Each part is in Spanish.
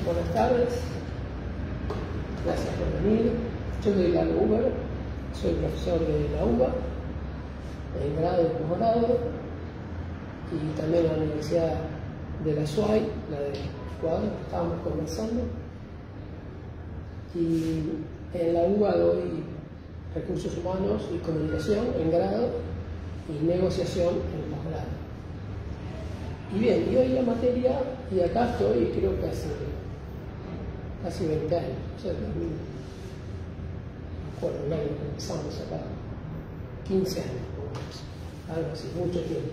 Buenas tardes, gracias por venir. Yo soy Lalo Huber, soy profesor de la UBA, en grado y posgrado, y también en la Universidad de la SUAY, la de Ecuador, que estábamos conversando. Y en la UBA doy recursos humanos y comunicación en grado y negociación en posgrado. Y bien, y hoy la materia, y acá estoy, creo que casi 20 años, o sea, me acuerdo el año que empezamos acá, 15 años, algo así, mucho tiempo.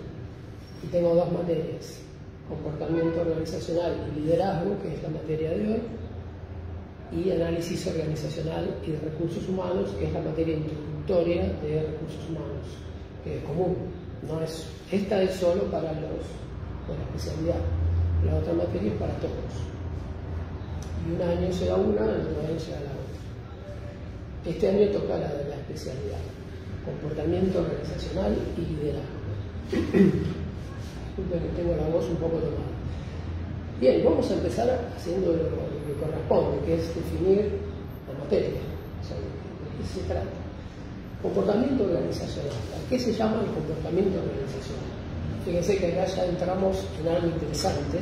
Y tengo dos materias, comportamiento organizacional y liderazgo, que es la materia de hoy, y análisis organizacional y de recursos humanos, que es la materia introductoria de recursos humanos, que es común. No es, esta es solo para los de la especialidad, la otra materia es para todos. Y un año se da una, el otro año se da la otra. Este año toca la de la especialidad, comportamiento organizacional y liderazgo. Disculpen que tengo la voz un poco tomada. Bien, vamos a empezar haciendo lo que corresponde, que es definir la materia, o sea, de qué se trata. Comportamiento organizacional. ¿A qué se llama el comportamiento organizacional? Fíjense que acá ya entramos en algo interesante,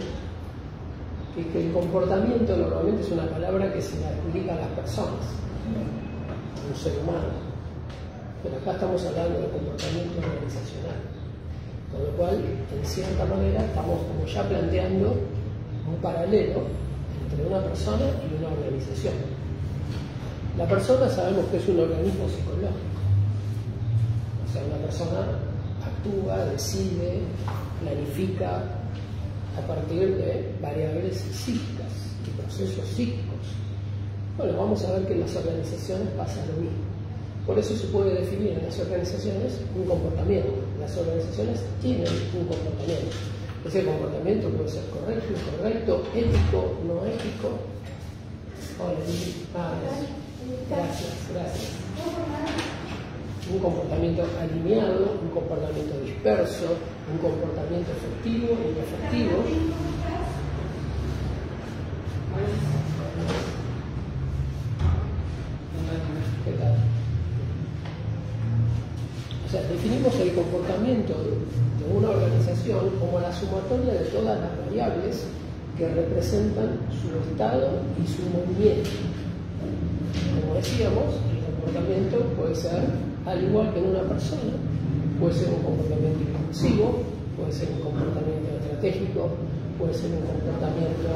que el comportamiento normalmente es una palabra que se le aplica a las personas, a un ser humano, pero acá estamos hablando de comportamiento organizacional, con lo cual, en cierta manera, estamos como ya planteando un paralelo entre una persona y una organización. La persona sabemos que es un organismo psicológico, o sea, una persona actúa, decide, planifica a partir de variables psíquicas y procesos psíquicos. Bueno, vamos a ver que en las organizaciones pasa lo mismo. Por eso se puede definir en las organizaciones un comportamiento. Las organizaciones tienen un comportamiento. Ese comportamiento puede ser correcto, incorrecto, ético, no ético. Hola, gracias. Un comportamiento alineado, un comportamiento disperso, un comportamiento efectivo y inefectivo. ¿Qué tal? O sea, definimos el comportamiento de una organización como la sumatoria de todas las variables que representan su estado y su movimiento. Como decíamos, el comportamiento puede ser, al igual que en una persona, puede ser un comportamiento impulsivo, puede ser un comportamiento estratégico, puede ser un comportamiento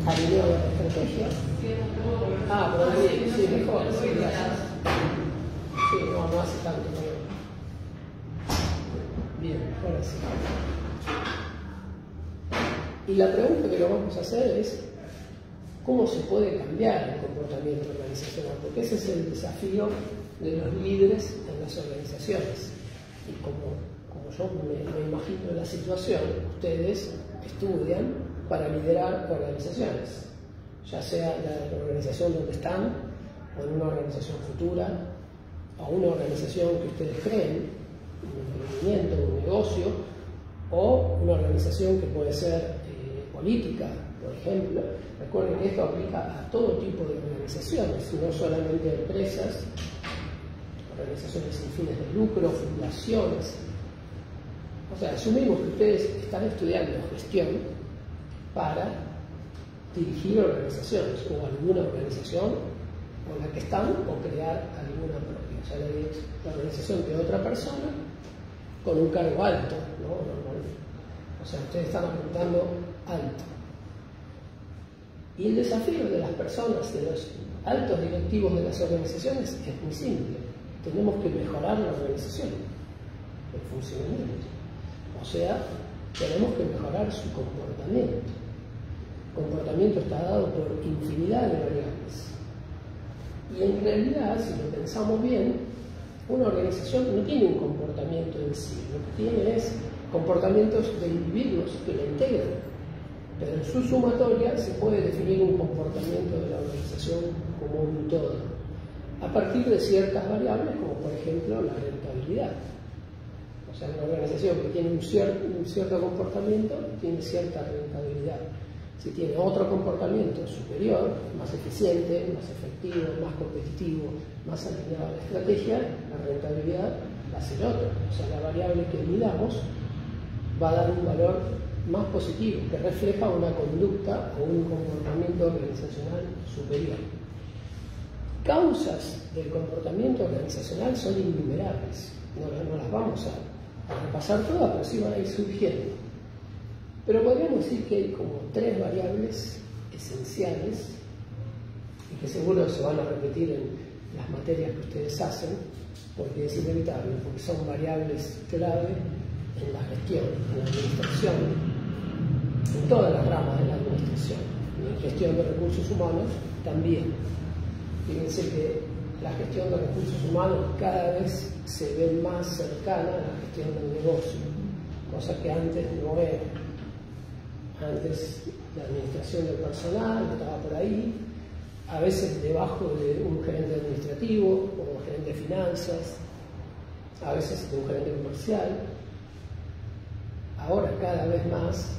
alineado a la estrategia. Pero sí, mejor, sí, gracias. Sí, no hace tanto. Bien, ahora sí. Y la pregunta que lo vamos a hacer es, ¿cómo se puede cambiar el comportamiento organizacional? Porque ese es el desafío de los líderes en las organizaciones. Y como yo me imagino la situación, ustedes estudian para liderar organizaciones, ya sea la organización donde están, o en una organización futura, o una organización que ustedes creen, un emprendimiento, un negocio, o una organización que puede ser política, por ejemplo. Recuerden que esto aplica a todo tipo de organizaciones, no solamente a empresas, organizaciones sin fines de lucro, fundaciones. O sea, asumimos que ustedes están estudiando gestión para dirigir organizaciones, o alguna organización con la que están, o crear alguna propia. O sea, la organización de otra persona con un cargo alto, ¿no? O sea, ustedes están apuntando alto. Y el desafío de las personas, de los altos directivos de las organizaciones, es muy simple. Tenemos que mejorar la organización, el funcionamiento. O sea, tenemos que mejorar su comportamiento. El comportamiento está dado por infinidad de variables. Y en realidad, si lo pensamos bien, una organización no tiene un comportamiento en sí, lo que tiene es comportamientos de individuos que la integran. Pero en su sumatoria se puede definir un comportamiento de la organización como un todo, a partir de ciertas variables, como por ejemplo la rentabilidad. O sea, una organización que tiene un cierto comportamiento tiene cierta rentabilidad. Si tiene otro comportamiento superior, más eficiente, más efectivo, más competitivo, más alineado a la estrategia, la rentabilidad va a ser otra. O sea, la variable que midamos va a dar un valor más positivo, que refleja una conducta o un comportamiento organizacional superior. Causas del comportamiento organizacional son innumerables. No las vamos a repasar todas, pero sí van a ir surgiendo. Pero podríamos decir que hay como 3 variables esenciales y que seguro se van a repetir en las materias que ustedes hacen, porque es inevitable, porque son variables clave en la gestión, en la administración, en todas las ramas de la administración, y en gestión de recursos humanos también. Fíjense que la gestión de recursos humanos cada vez se ve más cercana a la gestión del negocio, cosa que antes no era. Antes la administración del personal estaba por ahí, a veces debajo de un gerente administrativo o un gerente de finanzas, a veces de un gerente comercial. Ahora cada vez más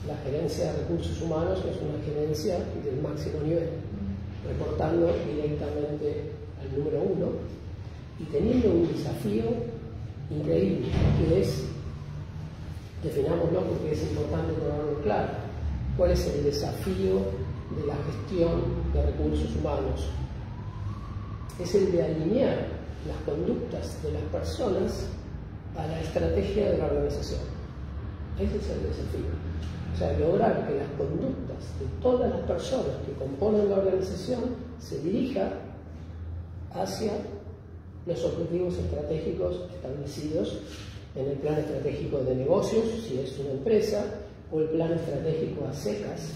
la gerencia de recursos humanos es una gerencia del máximo nivel, reportando directamente al número 1 y teniendo un desafío increíble, que es, definámoslo porque es importante ponerlo claro, cuál es el desafío de la gestión de recursos humanos. Es el de alinear las conductas de las personas a la estrategia de la organización. Ese es el desafío. O sea, lograr que las conductas de todas las personas que componen la organización se dirija hacia los objetivos estratégicos establecidos en el plan estratégico de negocios, si es una empresa, o el plan estratégico a secas,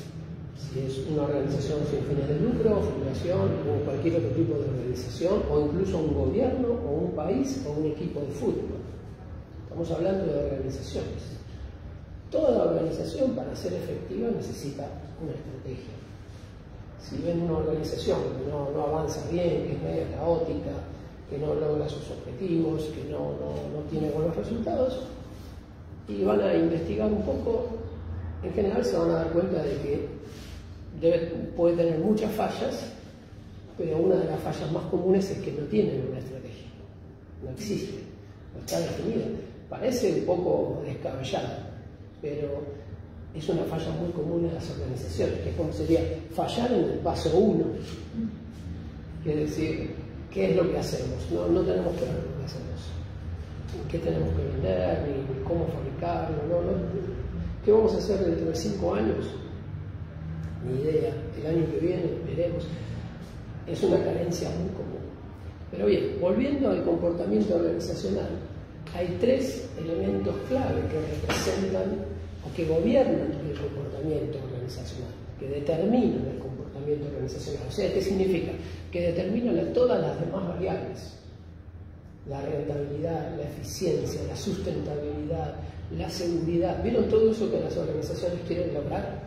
si es una organización sin fines de lucro, fundación, o cualquier otro tipo de organización, o incluso un gobierno, o un país, o un equipo de fútbol. Estamos hablando de organizaciones. Toda organización, para ser efectiva, necesita una estrategia. Si ven una organización que no avanza bien, que es medio caótica, que no logra sus objetivos, que no tiene buenos resultados, y van a investigar un poco, en general se van a dar cuenta de que puede tener muchas fallas, pero una de las fallas más comunes es que no tienen una estrategia, no existe, no está definida. Parece un poco descabellado, pero es una falla muy común en las organizaciones, que es como sería fallar en el paso 1, es decir, ¿qué es lo que hacemos? No tenemos que ver lo que hacemos, qué tenemos que vender, ni cómo fabricarlo, ¿qué vamos a hacer dentro de 5 años? Ni idea, el año que viene veremos. Es una carencia muy común. Pero bien, volviendo al comportamiento organizacional, hay 3 elementos clave que representan o que gobiernan el comportamiento organizacional, que determinan el comportamiento organizacional. O sea, ¿qué significa? Que determinan todas las demás variables. La rentabilidad, la eficiencia, la sustentabilidad, la seguridad. ¿Vieron todo eso que las organizaciones quieren lograr?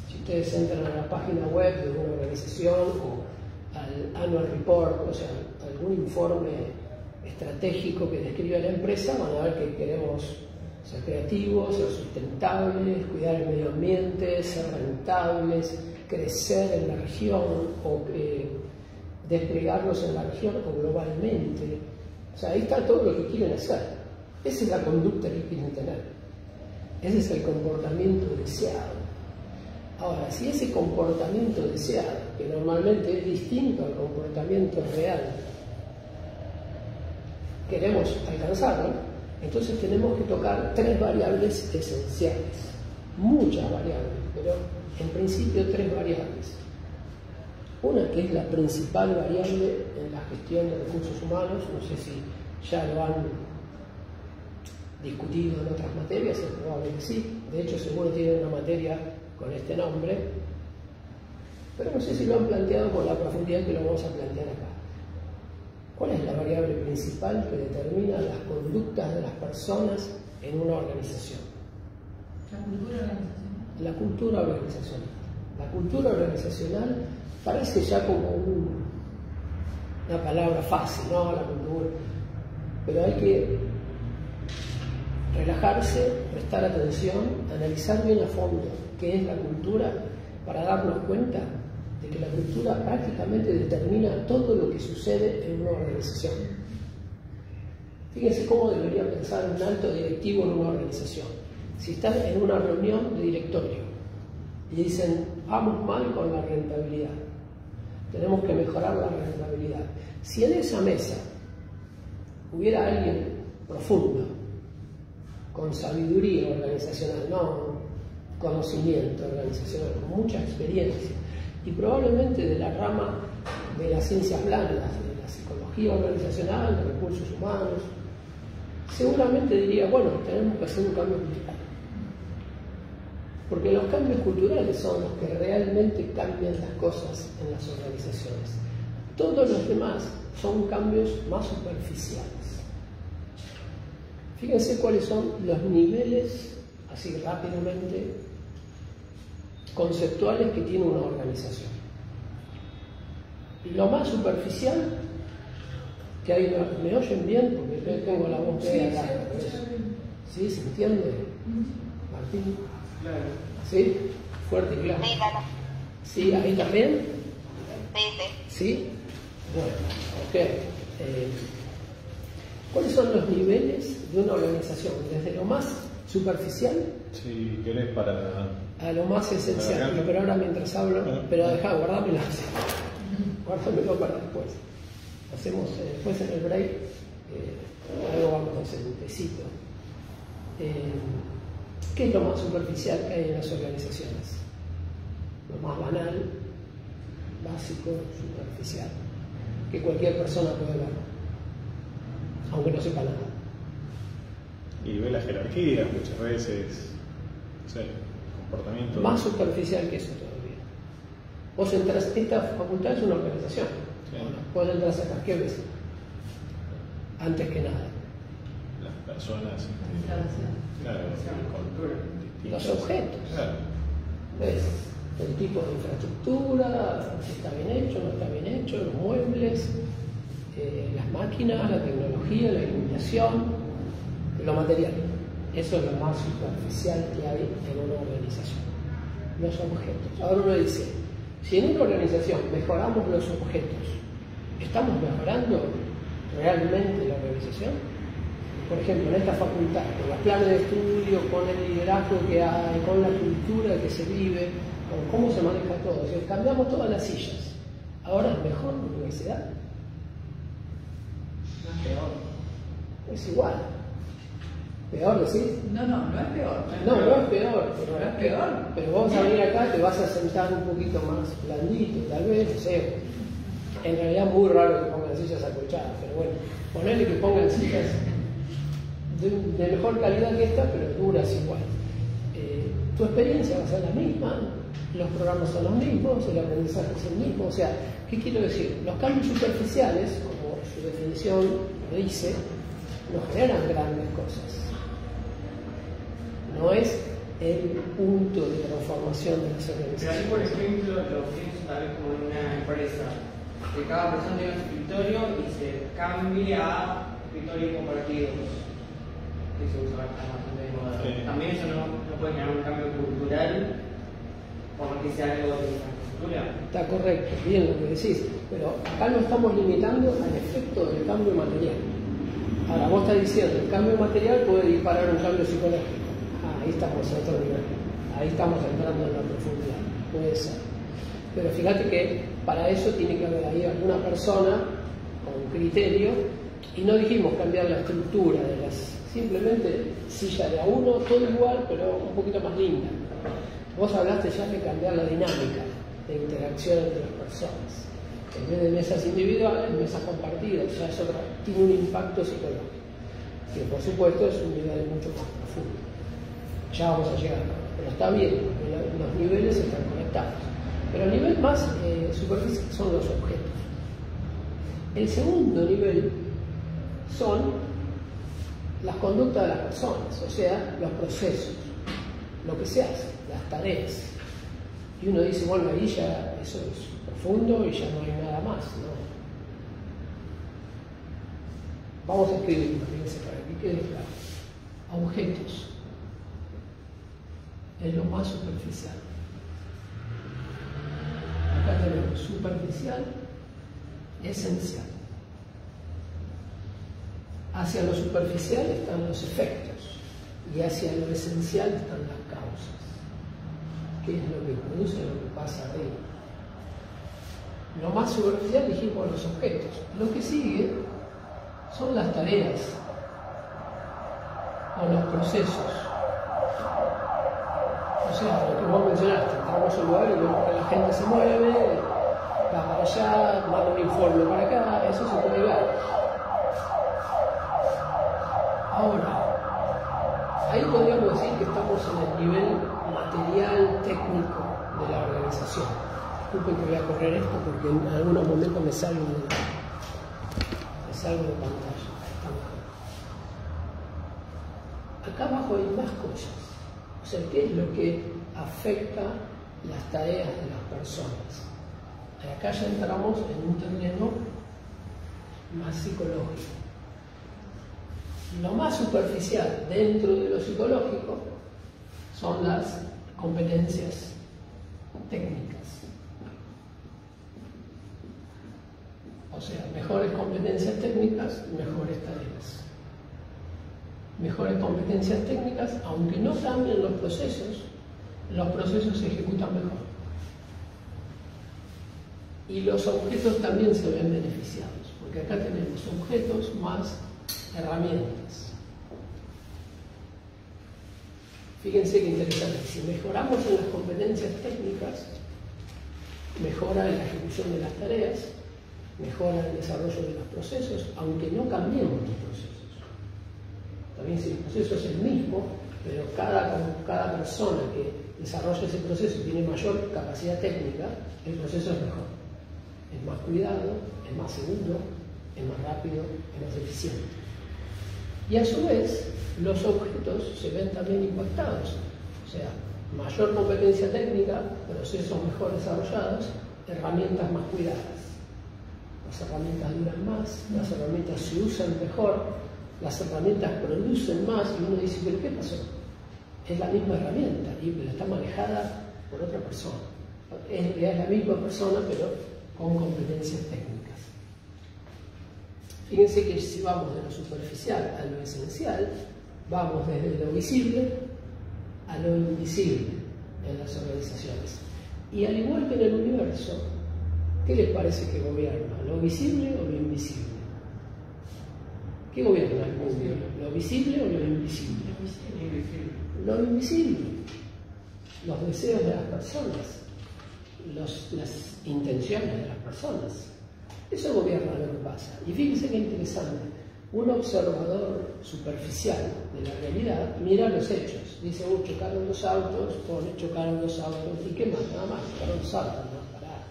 Si ustedes entran a la página web de una organización o al annual report, o sea, algún informe estratégico que describe la empresa, van a ver que queremos ser creativos, ser sustentables, cuidar el medio ambiente, ser rentables, crecer en la región o desplegarlos en la región o globalmente. O sea, ahí está todo lo que quieren hacer. Esa es la conducta que quieren tener. Ese es el comportamiento deseado. Ahora, si ese comportamiento deseado, que normalmente es distinto al comportamiento real, queremos alcanzarlo, entonces tenemos que tocar 3 variables esenciales. Muchas variables, pero en principio 3 variables. Una que es la principal variable en la gestión de recursos humanos, no sé si ya lo han discutido en otras materias, es probable que sí, de hecho seguro tienen una materia con este nombre, pero no sé si lo han planteado con la profundidad que lo vamos a plantear acá. ¿Cuál es la variable principal que determina las conductas de las personas en una organización? La cultura organizacional. La cultura organizacional. La cultura organizacional parece ya como una palabra fácil, ¿no? La cultura. Pero hay que relajarse, prestar atención, analizar bien a fondo qué es la cultura para darnos cuenta de que la cultura prácticamente determina todo lo que sucede en una organización. Fíjense cómo debería pensar un alto directivo en una organización. Si están en una reunión de directorio y dicen, vamos mal con la rentabilidad, tenemos que mejorar la rentabilidad. Si en esa mesa hubiera alguien profundo, con sabiduría organizacional, no conocimiento organizacional, con mucha experiencia, y probablemente de la rama de las ciencias blandas, de la psicología organizacional, de recursos humanos, seguramente diría, bueno, tenemos que hacer un cambio cultural. Porque los cambios culturales son los que realmente cambian las cosas en las organizaciones. Todos los demás son cambios más superficiales. Fíjense cuáles son los niveles, así rápidamente, conceptuales que tiene una organización. Y lo más superficial, que hay, ¿me oyen bien? Porque yo tengo la voz media larga. ¿Sí? ¿Se entiende, Martín? Claro. ¿Sí? Fuerte y claro. Sí, claro. ¿Sí? ¿Ahí también? Sí, sí. ¿Sí? Bueno, ok. ¿Cuáles son los niveles de una organización? Desde lo más superficial Si querés para... a lo más esencial. Pero ahora mientras hablo, pero dejá, guardármelo para después. Hacemos después en el break, algo vamos a hacer, un tecito. ¿Qué es lo más superficial que hay en las organizaciones? Lo más banal, básico, superficial, que cualquier persona puede ver, aunque no sepa nada. Y ve la jerarquía muchas veces, no sé, comportamiento... Más superficial que eso todavía. Vos entras, esta facultad es una organización. Sí. Vos entras acá, ¿qué ves? Antes que nada. Las personas... Instalación. Claro, Los objetos. Claro. ¿Ves? El tipo de infraestructura, si está bien hecho, no está bien hecho, los muebles, las máquinas, la tecnología, la iluminación, lo material. Eso es lo más superficial que hay en una organización. Los objetos. Ahora uno dice, si en una organización mejoramos los objetos, ¿estamos mejorando realmente la organización? Por ejemplo, en esta facultad, con los planes de estudio, con el liderazgo que hay, con la cultura que se vive, con cómo se maneja todo. Si cambiamos todas las sillas, ¿ahora es mejor la universidad? No es peor. Es igual. ¿Peor decís? No es peor. No es peor. No es peor. Pero vos a venir acá, te vas a sentar un poquito más blandito, tal vez, no sé. En realidad es muy raro que pongan sillas acolchadas, pero bueno, ponerle que pongan sillas de mejor calidad que esta, pero duras igual. Tu experiencia va a ser la misma, los programas son los mismos, el aprendizaje es el mismo. O sea, ¿qué quiero decir? Los cambios superficiales, como su definición lo dice, no generan grandes cosas. No es el punto de transformación de las Pero ahí, organizaciones. por ejemplo, lo pienso tal vez como en una empresa, que cada persona tenga su escritorio y se cambie a escritorios compartidos, que se usa bastante de moda. Sí. También eso no puede generar un cambio cultural, por más que sea algo de infraestructura. Está correcto, bien lo que decís, pero acá no estamos limitando al efecto del cambio material. Ahora vos estás diciendo, el cambio material puede disparar un cambio psicológico. Ahí estamos a otro nivel, ahí estamos entrando en la profundidad, puede ser. Pero fíjate que para eso tiene que haber ahí alguna persona con criterio, y no dijimos cambiar la estructura de las, simplemente silla de a uno, todo igual, pero un poquito más linda. Vos hablaste ya de cambiar la dinámica de interacción entre las personas. En vez de mesas individuales, mesas compartidas, ya eso tiene un impacto psicológico, que por supuesto es un nivel mucho más profundo. Ya vamos a llegar, pero está bien, los niveles están conectados. Pero el nivel más superficial son los objetos. El segundo nivel son las conductas de las personas, o sea, los procesos, lo que se hace, las tareas. Y uno dice, bueno, ahí ya eso es profundo y ya no hay nada más, ¿no? Vamos a escribir, fíjense, para que quede claro. Objetos. es lo más superficial. Acá tenemos superficial, esencial. Hacia lo superficial están los efectos y hacia lo esencial están las causas. ¿Qué es lo que produce lo que pasa arriba? Lo más superficial dijimos los objetos. Lo que sigue son las tareas o los procesos. O sea, lo que vos mencionaste, entramos a un lugar y vemos que la gente se mueve, va para allá, manda un informe para acá, eso se puede ver. Ahora, ahí podríamos decir que estamos en el nivel material, técnico de la organización. Disculpen que voy a correr esto porque en algunos momentos me salgo de pantalla. Acá abajo hay más cosas. O sea, ¿qué es lo que afecta las tareas de las personas? Acá ya entramos en un terreno más psicológico. Lo más superficial dentro de lo psicológico son las competencias técnicas. O sea, mejores competencias técnicas, mejores tareas. Mejores competencias técnicas, aunque no cambien los procesos se ejecutan mejor. Y los objetos también se ven beneficiados, porque acá tenemos objetos más herramientas. Fíjense qué interesante, si mejoramos en las competencias técnicas, mejora la ejecución de las tareas, mejora el desarrollo de los procesos, aunque no cambiemos los procesos. También si el proceso es el mismo, pero cada persona que desarrolla ese proceso tiene mayor capacidad técnica, el proceso es mejor. Es más cuidado, es más seguro, es más rápido, es más eficiente. Y a su vez, los objetos se ven también impactados. O sea, mayor competencia técnica, procesos mejor desarrollados, herramientas más cuidadas. Las herramientas duran más, las herramientas se usan mejor, las herramientas producen más, y uno dice, ¿pero qué pasó? Es la misma herramienta, pero está manejada por otra persona. Es la misma persona, pero con competencias técnicas. Fíjense que si vamos de lo superficial a lo esencial, vamos desde lo visible a lo invisible en las organizaciones. Y al igual que en el universo, ¿qué les parece que gobierna? ¿Lo visible o lo invisible? ¿Qué gobierna el mundo? ¿Lo visible o lo invisible? Lo invisible. Los deseos de las personas, las intenciones de las personas. Eso gobierna lo que pasa. Y fíjense qué interesante. Un observador superficial de la realidad mira los hechos. Dice, chocaron los autos, chocaron los autos. ¿Y qué más? Nada más, chocaron los autos, no, pará.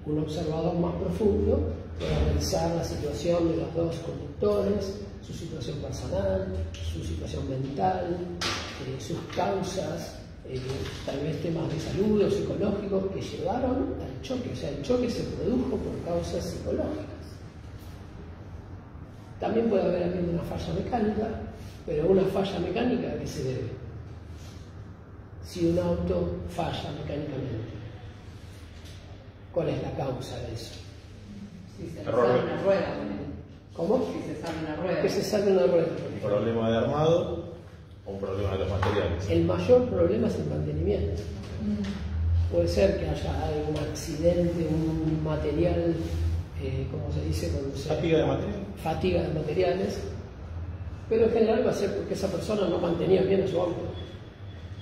Un observador más profundo puede analizar la situación de los dos conductores, su situación personal, su situación mental, sus causas, tal vez temas de salud o psicológicos que llevaron al choque. O sea, el choque se produjo por causas psicológicas. También puede haber habido una falla mecánica, pero una falla mecánica ¿a qué se debe? Si un auto falla mecánicamente, ¿cuál es la causa de eso? Si se sale una rueda. ¿Cómo? Si se sale una rueda. Que se sale una rueda. Un problema de armado o un problema de los materiales. El mayor problema es el mantenimiento. Puede ser que haya algún accidente, un material, ¿cómo se dice? Fatiga de materiales. Fatiga de materiales, pero en general va a ser porque esa persona no mantenía bien su auto.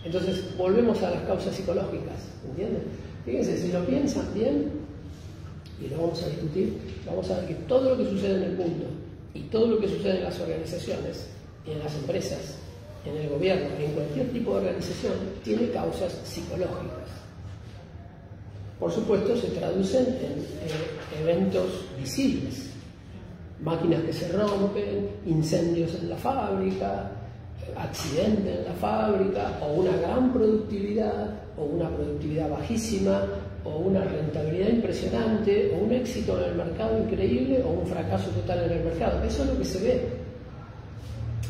Entonces, volvemos a las causas psicológicas, ¿entienden? Fíjense, si lo piensan bien, y lo vamos a discutir, vamos a ver que todo lo que sucede en el mundo y todo lo que sucede en las organizaciones, en las empresas, en el gobierno, en cualquier tipo de organización, tiene causas psicológicas. Por supuesto, se traducen en eventos visibles. Máquinas que se rompen, incendios en la fábrica, accidentes en la fábrica, o una gran productividad, o una productividad bajísima, o una rentabilidad impresionante, o un éxito en el mercado increíble, o un fracaso total en el mercado. Eso es lo que se ve.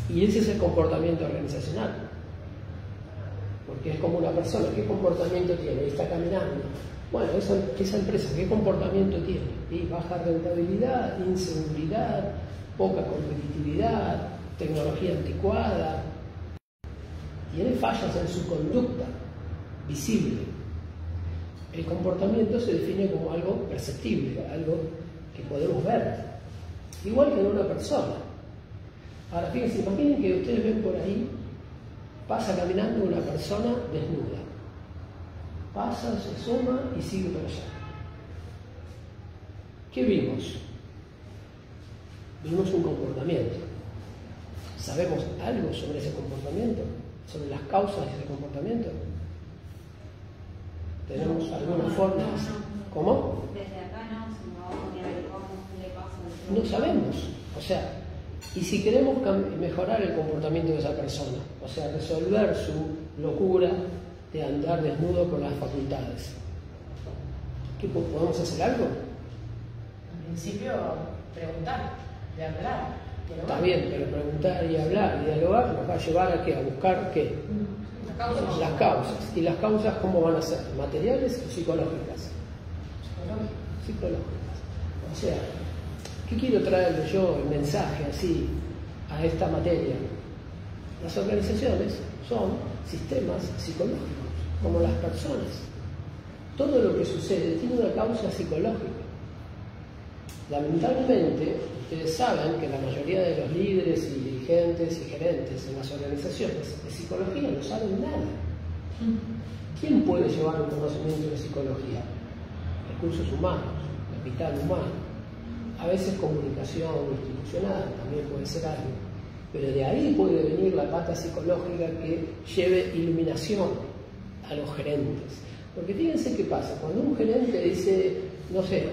Y ese es el comportamiento organizacional. porque es como una persona, ¿qué comportamiento tiene? Está caminando. Bueno, esa empresa, ¿qué comportamiento tiene? Y baja rentabilidad, inseguridad, poca competitividad, tecnología anticuada. Tiene fallas en su conducta, visible. El comportamiento se define como algo perceptible, algo que podemos ver, igual que en una persona. Ahora fíjense, imaginen que ustedes ven por ahí, pasa caminando una persona desnuda. Pasa, se asoma y sigue por allá. ¿Qué vimos? Vimos un comportamiento. ¿Sabemos algo sobre ese comportamiento? ¿Sobre las causas de ese comportamiento? ¿Tenemos alguna forma? ¿Cómo? Desde acá no le pasa. No sabemos. O sea, y si queremos mejorar el comportamiento de esa persona, o sea, resolver su locura de andar desnudo con las facultades, ¿qué podemos hacer algo? En principio, preguntar, de hablar. Está bien, pero preguntar y hablar y dialogar nos va a llevar a qué, a buscar qué. Las causas. ¿Y las causas cómo van a ser? ¿Materiales o psicológicas? Psicológicas. O sea, ¿qué quiero traerle yo el mensaje así a esta materia? Las organizaciones son sistemas psicológicos, como las personas. Todo lo que sucede tiene una causa psicológica. Lamentablemente, ustedes saben que la mayoría de los líderes y dirigentes y gerentes en las organizaciones de psicología no saben nada. ¿Quién puede llevar un conocimiento de psicología? Recursos humanos, capital humano, a veces comunicación institucional, también puede ser algo. Pero de ahí puede venir la pata psicológica que lleve iluminación a los gerentes. Porque fíjense qué pasa, cuando un gerente dice, no sé,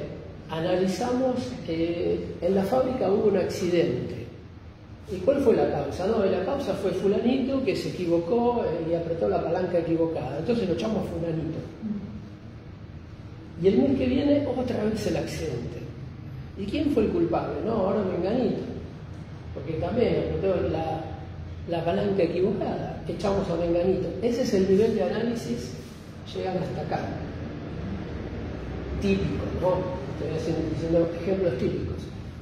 analizamos en la fábrica hubo un accidente. ¿Y cuál fue la causa? No, la causa fue fulanito que se equivocó y apretó la palanca equivocada. Entonces lo echamos a fulanito. Y el mes que viene otra vez el accidente. ¿Y quién fue el culpable? No, ahora menganito. Porque también apretó la palanca equivocada. Echamos a menganito. Ese es el nivel de análisis, llegan hasta acá. Típico, ¿no? Estoy diciendo ejemplos típicos.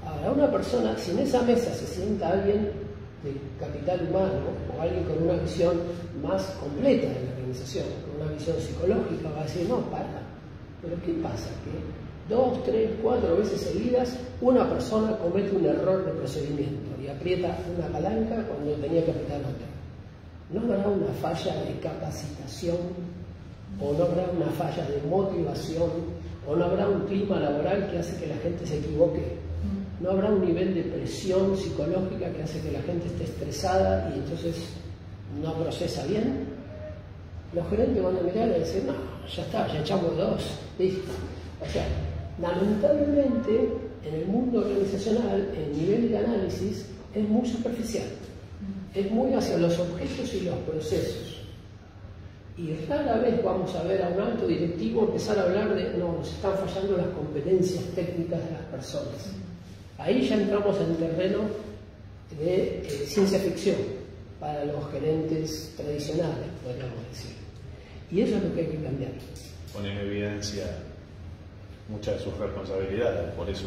Ahora, una persona, si en esa mesa se sienta alguien de capital humano o alguien con una visión más completa de la organización, con una visión psicológica, va a decir, no, para. Pero ¿qué pasa? Que 2, 3, 4 veces seguidas una persona comete un error de procedimiento y aprieta una palanca cuando tenía que apretar otra. ¿No habrá una falla de capacitación o no habrá una falla de motivación? ¿O no habrá un clima laboral que hace que la gente se equivoque? ¿No habrá un nivel de presión psicológica que hace que la gente esté estresada y entonces no procesa bien? Los gerentes van a mirar y decir, no, ya está, ya echamos 2, listo. O sea, lamentablemente en el mundo organizacional el nivel de análisis es muy superficial, es muy hacia los objetos y los procesos. Y rara vez vamos a ver a un alto directivo empezar a hablar de, no, nos están fallando las competencias técnicas de las personas. Ahí ya entramos en terreno de ciencia ficción para los gerentes tradicionales, podríamos decir. Y eso es lo que hay que cambiar. Pone en evidencia muchas de sus responsabilidades, por eso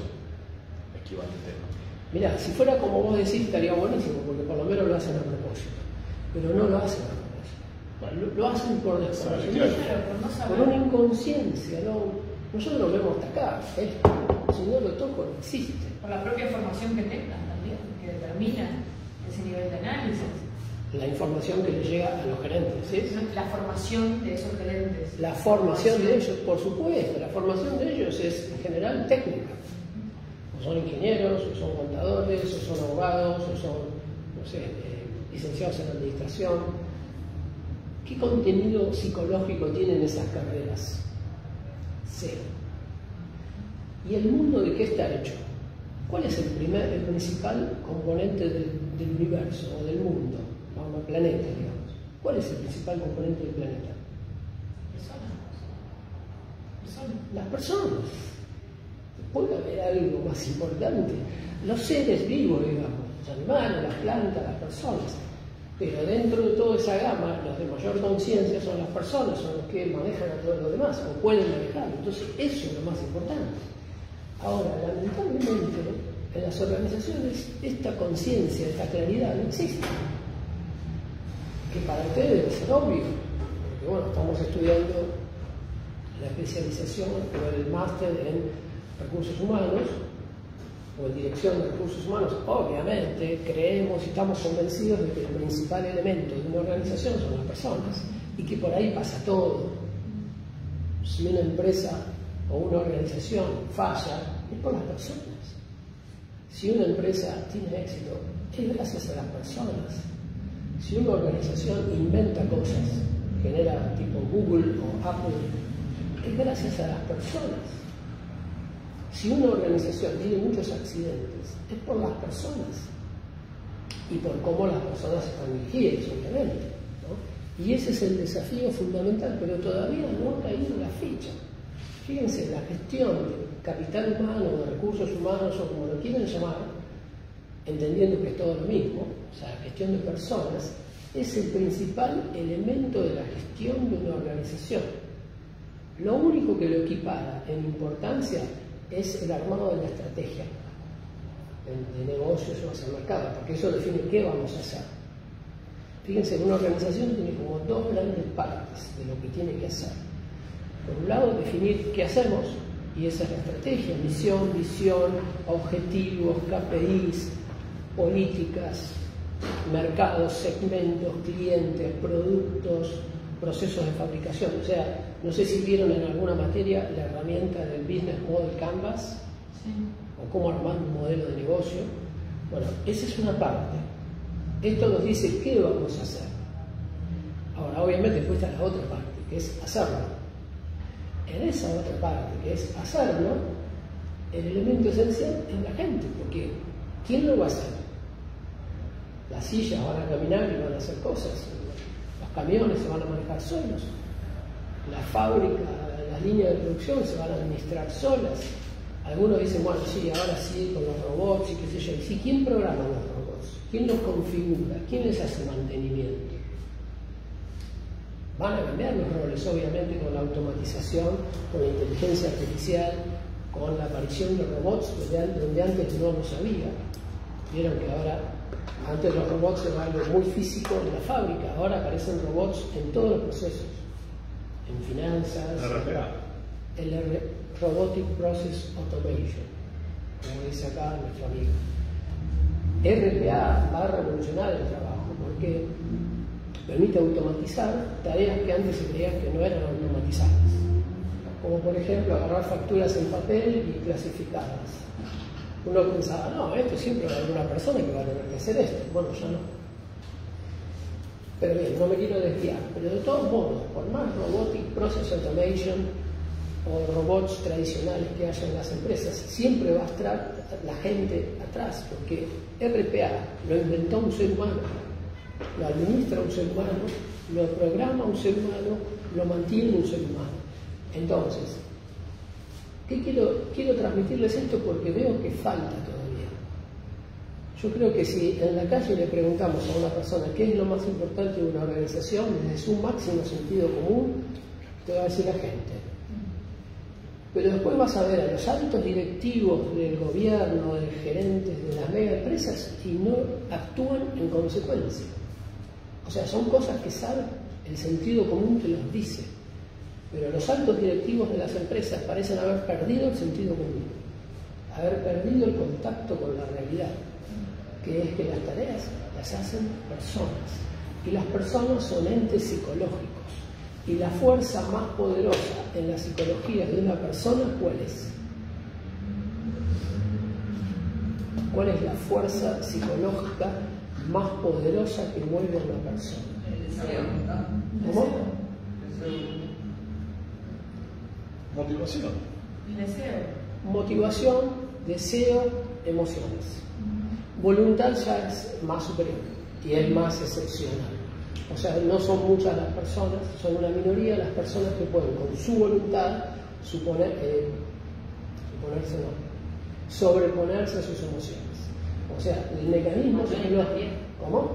esquivan el tema. Mirá, si fuera como vos decís, estaría buenísimo, porque por lo menos lo hacen a propósito. Pero no lo hacen a propósito. Lo hacen por desconocimiento, por una inconsciencia. ¿No? Nosotros lo vemos hasta acá. Si no lo toco, no existe. Por la propia formación que tengan también, que determina ese nivel de análisis. La información que le llega a los gerentes, ¿sí? La formación de esos gerentes. La formación de ellos, por supuesto. La formación de ellos es en general técnica. O son ingenieros, o son contadores, o son abogados, o son, no sé, licenciados en administración. ¿Qué contenido psicológico tienen esas carreras? Cero. ¿Y el mundo de qué está hecho? ¿Cuál es el principal componente del universo o del mundo? Vamos al planeta, digamos. ¿Cuál es el principal componente del planeta? Las personas. ¿Puede haber algo más importante? Los seres vivos, digamos, los animales, las plantas, las personas. Pero dentro de toda esa gama, los de mayor conciencia son las personas, son los que manejan a todos los demás, o pueden manejarlo. Entonces, eso es lo más importante. Ahora, lamentablemente, en las organizaciones, esta conciencia, esta claridad no existe. Que para ustedes debe ser obvio, porque bueno, estamos estudiando la especialización o el máster en recursos humanos, o en dirección de recursos humanos. Obviamente creemos y estamos convencidos de que el principal elemento de una organización son las personas y que por ahí pasa todo. Si una empresa o una organización falla, es por las personas. Si una empresa tiene éxito, es gracias a las personas. Si una organización inventa cosas, genera tipo Google o Apple, es gracias a las personas. Si una organización tiene muchos accidentes, es por las personas y por cómo las personas están dirigidas, obviamente, ¿no? Y ese es el desafío fundamental, pero todavía no ha caído la ficha. Fíjense, la gestión de capital humano, de recursos humanos o como lo quieran llamar, entendiendo que es todo lo mismo, o sea, la gestión de personas, es el principal elemento de la gestión de una organización. Lo único que lo equipara en importancia es el armado de la estrategia de negocios o hacia el mercado, porque eso define qué vamos a hacer. Fíjense, una organización tiene como dos grandes partes de lo que tiene que hacer. Por un lado, definir qué hacemos, y esa es la estrategia: misión, visión, objetivos, KPIs, políticas, mercados, segmentos, clientes, productos, procesos de fabricación. O sea, no sé si vieron en alguna materia la herramienta del Business Model Canvas, sí, o cómo armar un modelo de negocio. Bueno, esa es una parte. Esto nos dice qué vamos a hacer. Ahora, obviamente, después está la otra parte, que es hacerlo. En esa otra parte, que es hacerlo, el elemento esencial es la gente, porque ¿quién lo va a hacer? Las sillas van a caminar y van a hacer cosas, los camiones se van a manejar solos, la fábrica, las líneas de producción se van a administrar solas. Algunos dicen, bueno, sí, ahora sí, con los robots y qué sé yo. Y sí, ¿quién programa los robots? ¿Quién los configura? ¿Quién les hace mantenimiento? Van a cambiar los roles, obviamente, con la automatización, con la inteligencia artificial, con la aparición de robots donde antes no lo sabía. Vieron que ahora, antes los robots eran algo muy físico en la fábrica, ahora aparecen robots en todos los procesos, en finanzas, RPA. Robotic Process Automation, como dice acá nuestro amigo. RPA va a revolucionar el trabajo porque permite automatizar tareas que antes se creían que no eran automatizables, como por ejemplo agarrar facturas en papel y clasificarlas. Uno pensaba, no, esto siempre va a haber una persona que va a tener que hacer esto. Bueno, ya no. Pero bien, no me quiero desviar. Pero de todos modos, por más Robotic Process Automation o robots tradicionales que haya en las empresas, siempre va a estar la gente atrás, porque RPA lo inventó un ser humano, lo administra un ser humano, lo programa un ser humano, lo mantiene un ser humano. Entonces, ¿qué quiero transmitirles esto? Porque veo que falta todavía. Yo creo que si en la calle le preguntamos a una persona qué es lo más importante de una organización, desde su máximo sentido común, te va a decir la gente. Pero después vas a ver a los altos directivos del gobierno, de gerentes de las mega empresas, y no actúan en consecuencia. O sea, son cosas que saben, el sentido común te los dice. Pero los altos directivos de las empresas parecen haber perdido el sentido común, haber perdido el contacto con la realidad, que es que las tareas las hacen personas, y las personas son entes psicológicos. Y la fuerza más poderosa en la psicología de una persona, ¿cuál es? ¿Cuál es la fuerza psicológica más poderosa que mueve a una persona? El deseo. ¿Cómo? Motivación. El deseo. Motivación, deseo, emociones. Voluntad ya es más superior y es más excepcional. O sea, no son muchas las personas, son una minoría las personas que pueden con su voluntad sobreponerse a sus emociones. O sea, el mecanismo psicológico. ¿Cómo?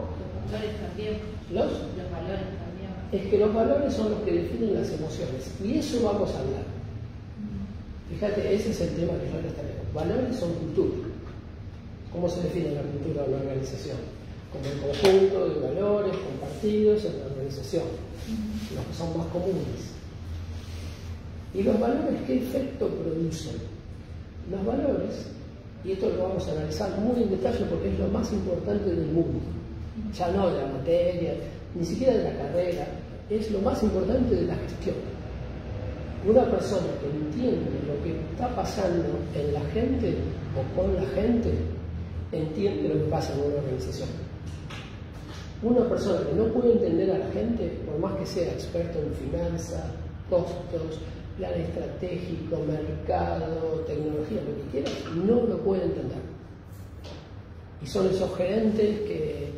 valores también. Los Valores también. Es que los valores son los que definen las emociones, y eso vamos a hablar. Fíjate, ese es el tema que yo les traigo. Valores son cultura. ¿Cómo se define la cultura de una organización? Como el conjunto de valores compartidos en la organización, los que son más comunes. ¿Y los valores qué efecto producen? Los valores, y esto lo vamos a analizar muy en detalle porque es lo más importante del mundo, ya no de la materia, ni siquiera de la carrera, es lo más importante de la gestión. Una persona que entiende lo que está pasando en la gente o con la gente, entiende lo que pasa en una organización. Una persona que no puede entender a la gente, por más que sea experto en finanzas, costos, plan estratégico, mercado, tecnología, lo que quieras, no lo puede entender. Y son esos gerentes que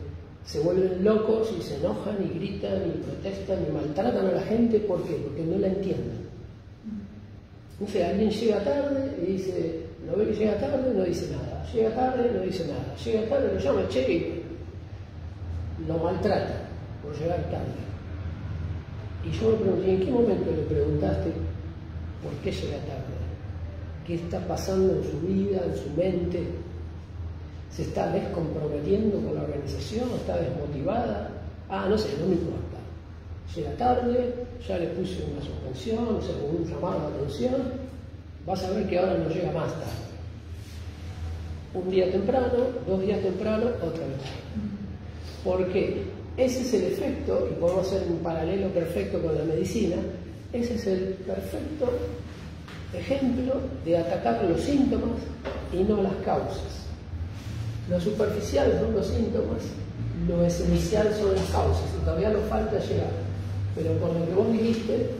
se vuelven locos y se enojan y gritan y protestan y maltratan a la gente. ¿Por qué? Porque no la entienden. No sé, alguien llega tarde y dice, lo ve que llega tarde, no dice nada. Llega tarde, no dice nada. Llega tarde, lo llama, che, y lo maltrata por llegar tarde. Y yo me pregunté, ¿en qué momento le preguntaste por qué llega tarde? ¿Qué está pasando en su vida, en su mente? ¿Se está descomprometiendo con la organización? ¿Está desmotivada? No sé, no me importa. Llega tarde, ya le puse una suspensión, o sea, un llamado de atención, vas a ver que ahora no llega más tarde. Un día temprano, 2 días temprano, otra vez. ¿Por qué? Ese es el efecto, y podemos hacer un paralelo perfecto con la medicina, ese es el perfecto ejemplo de atacar los síntomas y no las causas. Lo superficial son los síntomas, lo esencial son las causas, y todavía nos falta llegar. Pero con lo que vos dijiste,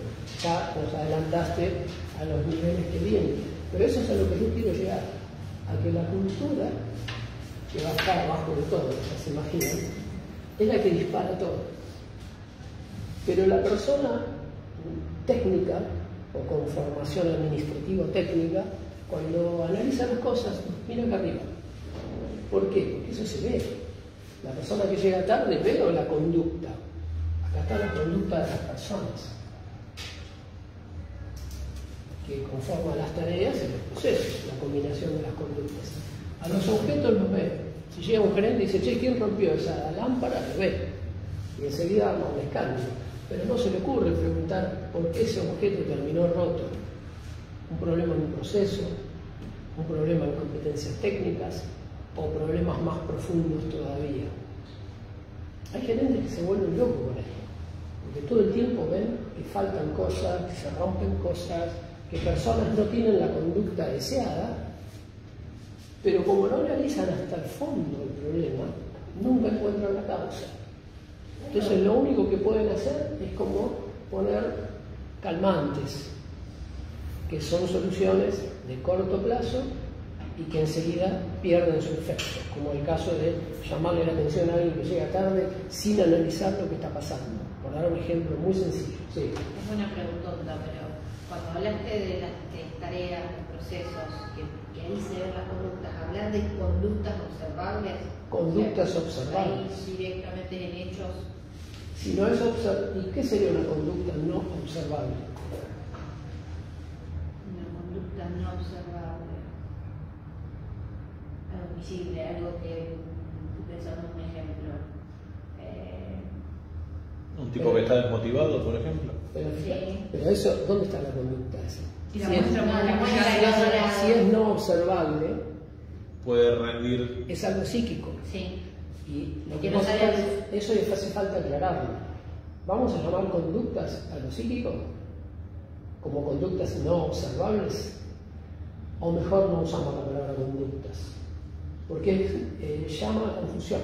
ya nos adelantaste a los niveles que vienen. Pero eso es a lo que yo quiero llegar, a que la cultura, que va a estar abajo de todo, ya se imaginan, es la que dispara todo. Pero la persona técnica, o con formación administrativa técnica, cuando analiza las cosas, mira acá arriba. ¿Por qué? Porque eso se ve. La persona que llega tarde ve la conducta. Acá está la conducta de las personas que conforman las tareas y los procesos, la combinación de las conductas. A los objetos los ve. Si llega un gerente y dice, che, ¿quién rompió esa lámpara? Lo ve. Y enseguida arma un escándalo. Pero no se le ocurre preguntar por qué ese objeto terminó roto. Un problema en un proceso, un problema en competencias técnicas o problemas más profundos todavía. Hay gerentes que se vuelven locos con esto, porque todo el tiempo ven que faltan cosas, que se rompen cosas, que personas no tienen la conducta deseada, pero como no analizan hasta el fondo el problema, nunca encuentran la causa. Entonces lo único que pueden hacer es como poner calmantes, que son soluciones de corto plazo y que enseguida pierden su efecto, como el caso de llamarle la atención a alguien que llega tarde sin analizar lo que está pasando. Por dar un ejemplo muy sencillo. Sí. Es una pregunta, pero cuando hablaste de las tareas, de procesos, que ahí se ven las conductas, hablar de conductas observables. Conductas o sea, observables. Ahí directamente en hechos. Si no es ¿y qué sería una conducta no observable? Una conducta no observable. Algo visible, algo que pensando en un ejemplo. Un tipo que está desmotivado, por ejemplo. Pero eso, ¿dónde está la conducta esa? Y la Si es, muestra muy si es no observable, Puede rendir. es algo psíquico. Sí. Y lo Que que no pasa sale es, eso le hace falta aclararlo. ¿Vamos a llamar conductas a lo psíquico como conductas no observables? O mejor no usamos la palabra conductas, porque llama a confusión.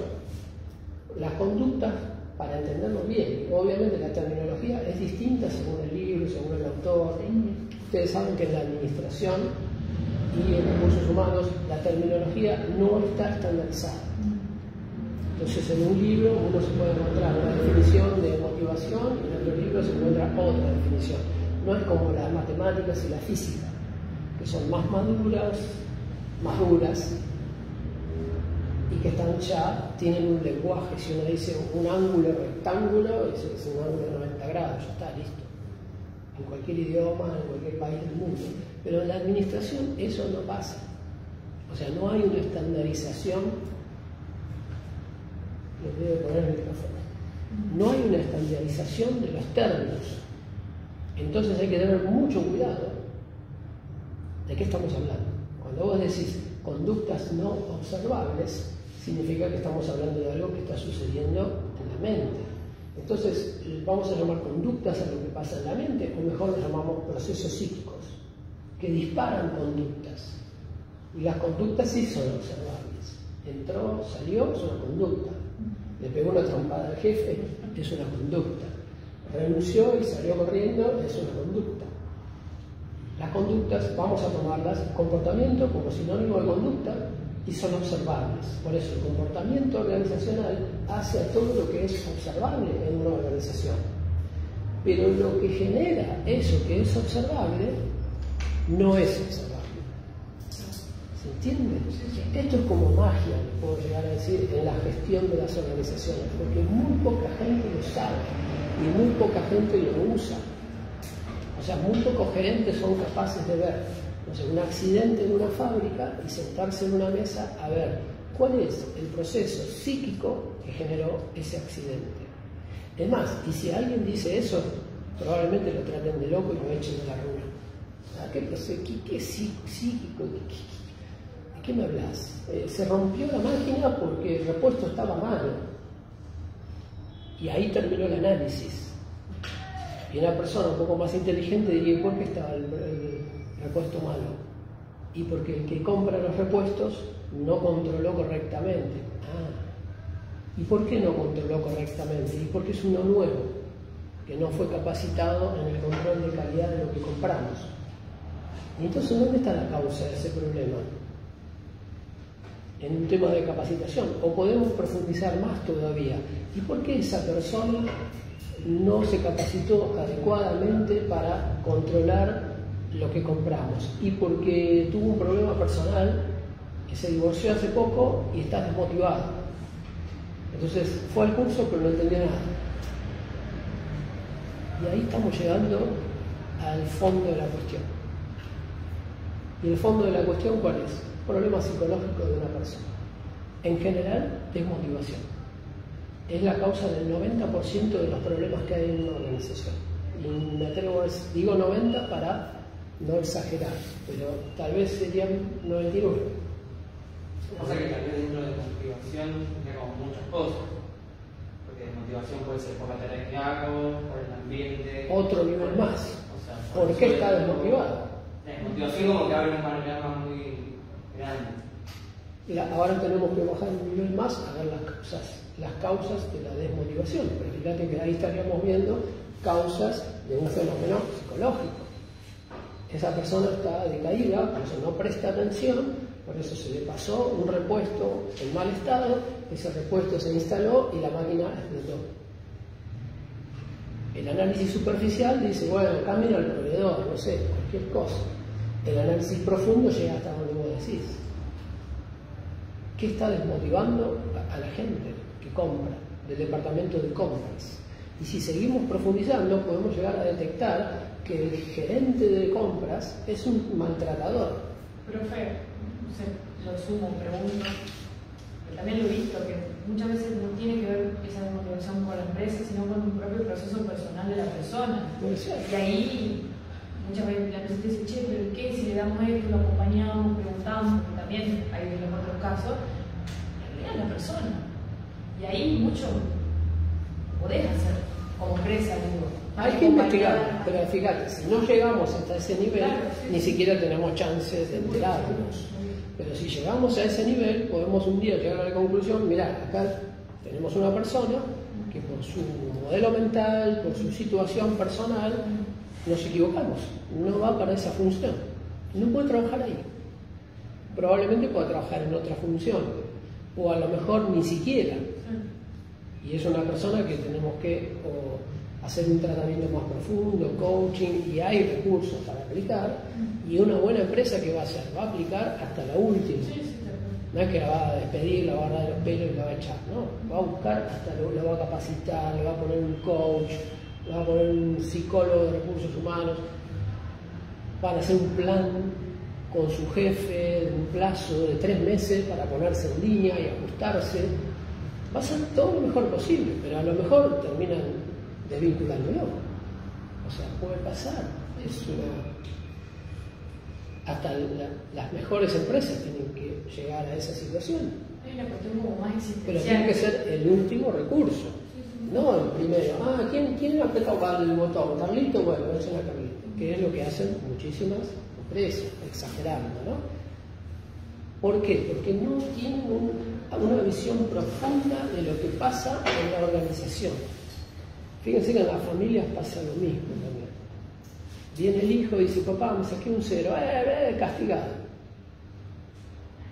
Las conductas, para entenderlo bien, obviamente la terminología es distinta según el libro, según el autor. Ustedes saben que en la administración y en recursos humanos la terminología no está estandarizada. Entonces en un libro uno se puede encontrar una definición de motivación y en otro libro se encuentra otra definición. No es como las matemáticas y la física, que son más maduras, más duras, y que tienen un lenguaje. Si uno dice un ángulo rectángulo, es un ángulo de 90 grados, ya está listo. En cualquier idioma, en cualquier país del mundo. Pero en la administración eso no pasa. O sea, no hay una estandarización. Les debo poner el micrófono. No hay una estandarización de los términos. Entonces hay que tener mucho cuidado de qué estamos hablando. Cuando vos decís conductas no observables, significa que estamos hablando de algo que está sucediendo en la mente. Entonces, vamos a llamar conductas a lo que pasa en la mente, o mejor lo llamamos procesos psíquicos, que disparan conductas. Y las conductas sí son observables. Entró, salió, es una conducta. Le pegó una trompada al jefe, es una conducta. Renunció y salió corriendo, es una conducta. Las conductas, vamos a tomarlas, comportamiento como sinónimo de conducta, y son observables. Por eso el comportamiento organizacional hace a todo lo que es observable en una organización. Pero lo que genera eso que es observable no es observable. ¿Se entiende? Esto es como magia, puedo llegar a decir, en la gestión de las organizaciones, porque muy poca gente lo sabe y muy poca gente lo usa. O sea, muy pocos gerentes son capaces de ver, no sé, un accidente en una fábrica y sentarse en una mesa a ver cuál es el proceso psíquico que generó ese accidente. Es más, y si alguien dice eso, probablemente lo traten de loco y lo echen de la runa. ¿Qué proceso? ¿Qué psíquico? ¿De qué me hablas? Se rompió la máquina porque el repuesto estaba malo. Y ahí terminó el análisis. Y una persona un poco más inteligente diría, ¿por qué estaba el repuesto malo? Y porque el que compra los repuestos no controló correctamente. ¿Y por qué no controló correctamente? Y porque es uno nuevo, que no fue capacitado en el control de calidad de lo que compramos. Y entonces, ¿dónde está la causa de ese problema? En un tema de capacitación. O podemos profundizar más todavía. ¿Y por qué esa persona no se capacitó adecuadamente para controlar lo que compramos? Y porque tuvo un problema personal, que se divorció hace poco y está desmotivado. Entonces fue al curso pero no entendió nada. Y ahí estamos llegando al fondo de la cuestión. ¿Y el fondo de la cuestión cuál es? Problema psicológico de una persona. En general, desmotivación. Es la causa del 90% de los problemas que hay en una organización. Y me atrevo a decir, digo 90 para no exagerar, pero tal vez serían 99. Pasa que tal vez dentro de motivación tiene como muchas cosas. Porque motivación puede ser por la tarea que hago, por el ambiente. Otro nivel más. O sea, ¿Por qué está desmotivado? La motivación como que abre un panorama muy grande. Ahora tenemos que bajar un nivel más a ver las causas de la desmotivación. Pero fíjate que ahí estaríamos viendo causas de un fenómeno psicológico. Esa persona está decaída, por eso no presta atención, por eso se le pasó un repuesto en mal estado, ese repuesto se instaló y la máquina explotó. El análisis superficial dice, bueno, cambien al proveedor, no sé, cualquier cosa. El análisis profundo llega hasta donde vos decís. ¿Qué está desmotivando a la gente que compra, del departamento de compras? Y si seguimos profundizando, podemos llegar a detectar que el gerente de compras es un maltratador. Profe, no sé, lo sumo, pregunto, pero también lo he visto, que muchas veces no tiene que ver esa desmotivación con la empresa, sino con un propio proceso personal de la persona. Puede ser. Y ahí muchas veces la empresa dice, che, pero ¿qué? Si le damos esto, lo acompañamos, preguntamos, porque también hay en los otros casos, en realidad es la persona. Y ahí mucho podés hacer como empresa, digo. Hay que investigar, pero fíjate, si no llegamos hasta ese nivel, claro, sí, ni siquiera tenemos chances de enterarnos. Pero si llegamos a ese nivel, podemos un día llegar a la conclusión, mirá, acá tenemos una persona que por su modelo mental, por su situación personal, nos equivocamos, no va para esa función, no puede trabajar ahí. Probablemente pueda trabajar en otra función, o a lo mejor ni siquiera. Y es una persona que tenemos que hacer un tratamiento más profundo, coaching, y hay recursos para aplicar, y una buena empresa que va a hacer, va a aplicar hasta la última. No es que la va a despedir, la va a agarrar de los pelos y la va a echar, no. Va a buscar, hasta la va a capacitar, le va a poner un coach, le va a poner un psicólogo de recursos humanos, van a hacer un plan con su jefe de un plazo de 3 meses para ponerse en línea y ajustarse. Va a ser todo lo mejor posible, pero a lo mejor terminan desvinculándolo. O sea, puede pasar. Hasta las mejores empresas tienen que llegar a esa situación. Hay una cuestión como más Pero existencial. tiene que ser el último recurso, no el primero. ¿Quién apretó el botón? ¿Carlito? Bueno, echen a Carlito, que es lo que hacen muchísimas empresas, exagerando, ¿no? ¿Por qué? Porque no tienen una visión profunda de lo que pasa en la organización. Fíjense que en las familias pasa lo mismo también. Viene el hijo y dice, papá, me saqué un 0, castigado.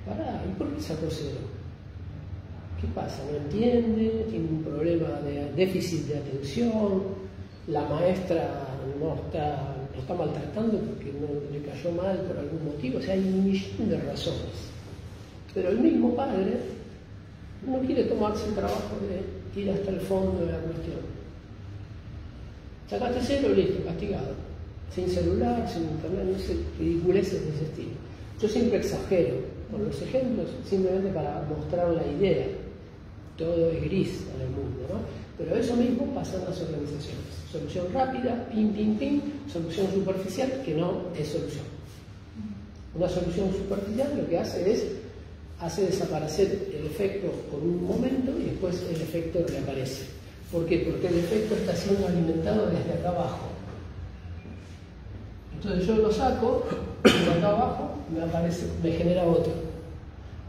Pará, ¿y por qué sacó 0? ¿Qué pasa? ¿No entiende? ¿Tiene un problema de déficit de atención? ¿La maestra no está maltratando porque no le cayó mal por algún motivo? O sea, hay un millón de razones. Pero el mismo padre no quiere tomarse el trabajo de ir hasta el fondo de la cuestión. Sacaste 0, listo, castigado. Sin celular, sin internet, no sé, ridiculeces de ese estilo. Yo siempre exagero con los ejemplos, simplemente para mostrar la idea. Todo es gris en el mundo, ¿no? Pero eso mismo pasa en las organizaciones. Solución rápida, pim, pim, pim, solución superficial, que no es solución. Una solución superficial lo que hace desaparecer el efecto por un momento y después el efecto reaparece. ¿Por qué? Porque el efecto está siendo alimentado desde acá abajo. Entonces yo lo saco y de acá abajo me genera otro.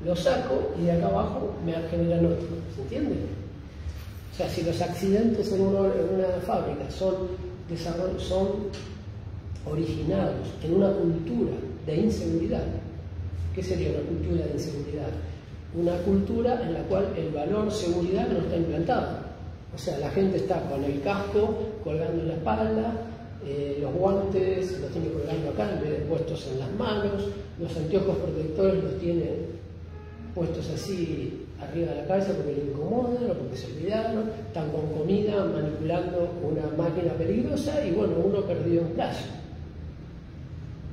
Lo saco y de acá abajo me generan otro. ¿Se entiende? O sea, si los accidentes en una fábrica son originados en una cultura de inseguridad, ¿qué sería una cultura de inseguridad? Una cultura en la cual el valor seguridad no está implantado. O sea, la gente está con el casco colgando en la espalda, los guantes los tiene colgando acá en vez de puestos en las manos, los anteojos protectores los tiene puestos así arriba de la cabeza porque le incomodan o porque se olvidaron, están con comida manipulando una máquina peligrosa y bueno, uno perdió un brazo.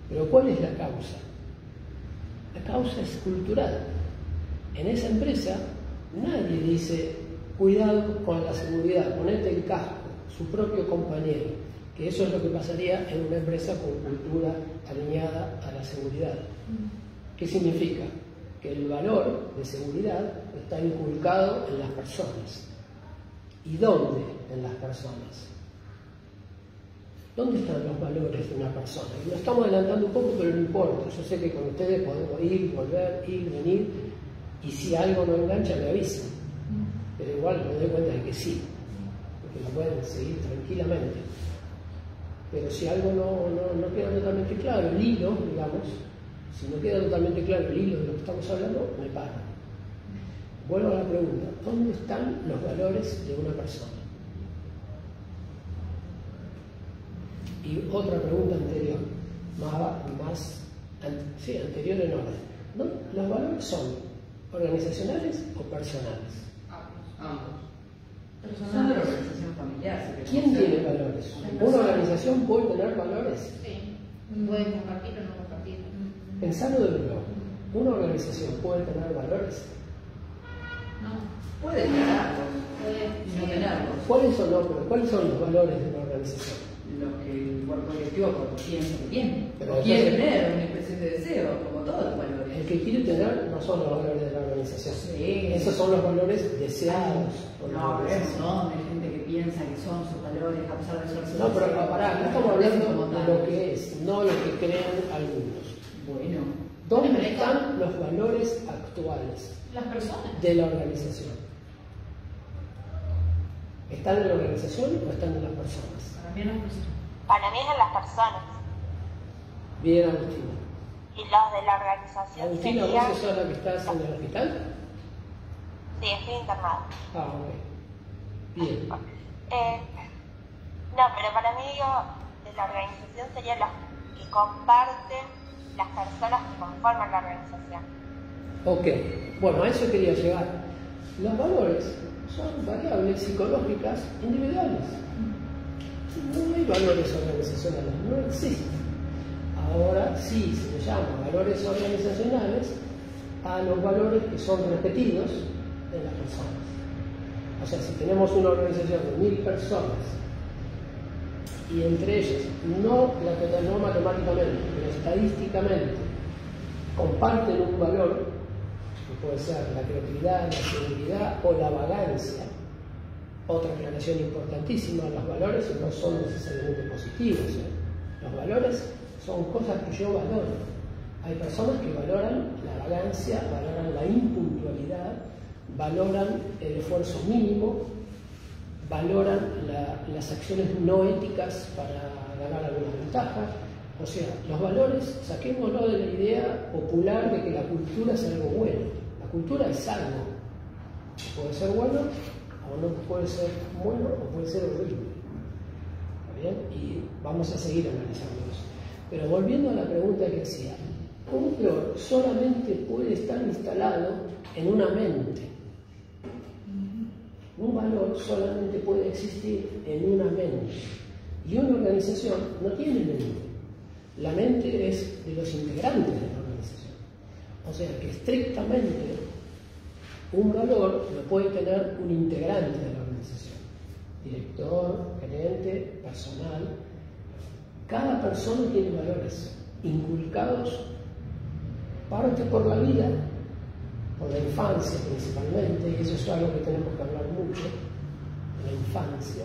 Pero ¿cuál es la causa? La causa es cultural. En esa empresa nadie dice cuidado con la seguridad, ponete el casco, su propio compañero, que eso es lo que pasaría en una empresa con cultura alineada a la seguridad. ¿Qué significa? Que el valor de seguridad está inculcado en las personas. ¿Y dónde en las personas? ¿Dónde están los valores de una persona? Y nos estamos adelantando un poco, pero no importa. Yo sé que con ustedes podemos ir, volver, venir, y si algo no engancha me avisan. Pero igual me doy cuenta de que sí, porque lo pueden seguir tranquilamente. Pero si algo no queda totalmente claro, el hilo, digamos, si no queda totalmente claro el hilo de lo que estamos hablando, me paro. Vuelvo a la pregunta, ¿dónde están los valores de una persona? Y otra pregunta anterior, anterior en orden. ¿No? ¿Los valores son organizacionales o personales? Ambos. Son de la organización familiar. ¿Quién tiene valores? ¿Una organización puede tener valores? Sí. Pueden compartir o no compartir. Pensando de nuevo, ¿una organización puede tener valores? No. Puede tenerlos Puede, y no tenerlos. ¿Cuáles son los valores de una organización? Los que el cuerpo directivo piensa que tiene. Pero O quiere entonces- tener una especie de deseo, como todos los valores. El que quiere tener no son los valores de la organización. Sí. Esos son los valores deseados por la No, pero organización. no, hay gente que piensa que son sus valores, a pesar de ser No, pero pará, no estamos hablando como de tal. lo que es, no lo que crean algunos. Bueno, ¿Dónde están los valores actuales Las personas. de la organización? ¿Están en la organización o están en las personas? Para mí las personas. Para mí es en las personas. Bien, Agustina. Y los de la organización Agustina, serían... ¿vos sos la que estás en el hospital? Sí, estoy internada. Ah, ok. Bien. No, pero para mí, digo, de la organización serían los que comparten las personas que conforman la organización. Ok, bueno, a eso quería llegar. Los valores son variables psicológicas individuales. No hay valores organizacionales, no existen. Ahora sí se le llama valores organizacionales a los valores que son repetidos en las personas. O sea, si tenemos una organización de 1000 personas y entre ellas, no matemáticamente, pero estadísticamente, comparten un valor, que puede ser la creatividad, la seguridad o la vagancia. Otra aclaración importantísima, los valores no son necesariamente positivos. Los valores son cosas que yo valoro. Hay personas que valoran la vagancia, valoran la impuntualidad, valoran el esfuerzo mínimo, valoran las acciones no éticas para ganar alguna ventaja. O sea, los valores, saquémoslo de la idea popular de que la cultura es algo bueno. La cultura es algo. Puede ser bueno, o no puede ser bueno, o puede ser horrible. ¿Está bien? Y vamos a seguir analizando eso. Pero volviendo a la pregunta que hacía, un valor solamente puede estar instalado en una mente. Un valor solamente puede existir en una mente. Y una organización no tiene mente. La mente es de los integrantes de la organización. O sea que estrictamente un valor lo puede tener un integrante de la organización. Director, gerente, personal. Cada persona tiene valores inculcados, parte por la vida, por la infancia principalmente, y eso es algo que tenemos que hablar mucho, de la infancia.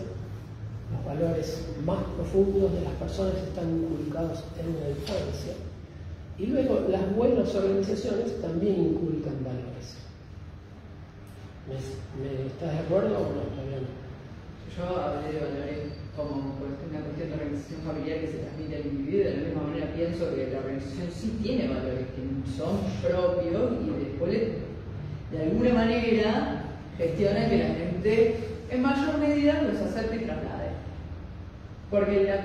Los valores más profundos de las personas están inculcados en la infancia. Y luego las buenas organizaciones también inculcan valores. ¿Me estás de acuerdo o no? Todavía no. Yo hablé de valores como una cuestión de organización familiar que se transmite al individuo. De la misma manera pienso que la organización sí tiene valores que son propios y después de alguna manera gestiona que la gente en mayor medida los acepte y traslade. Porque la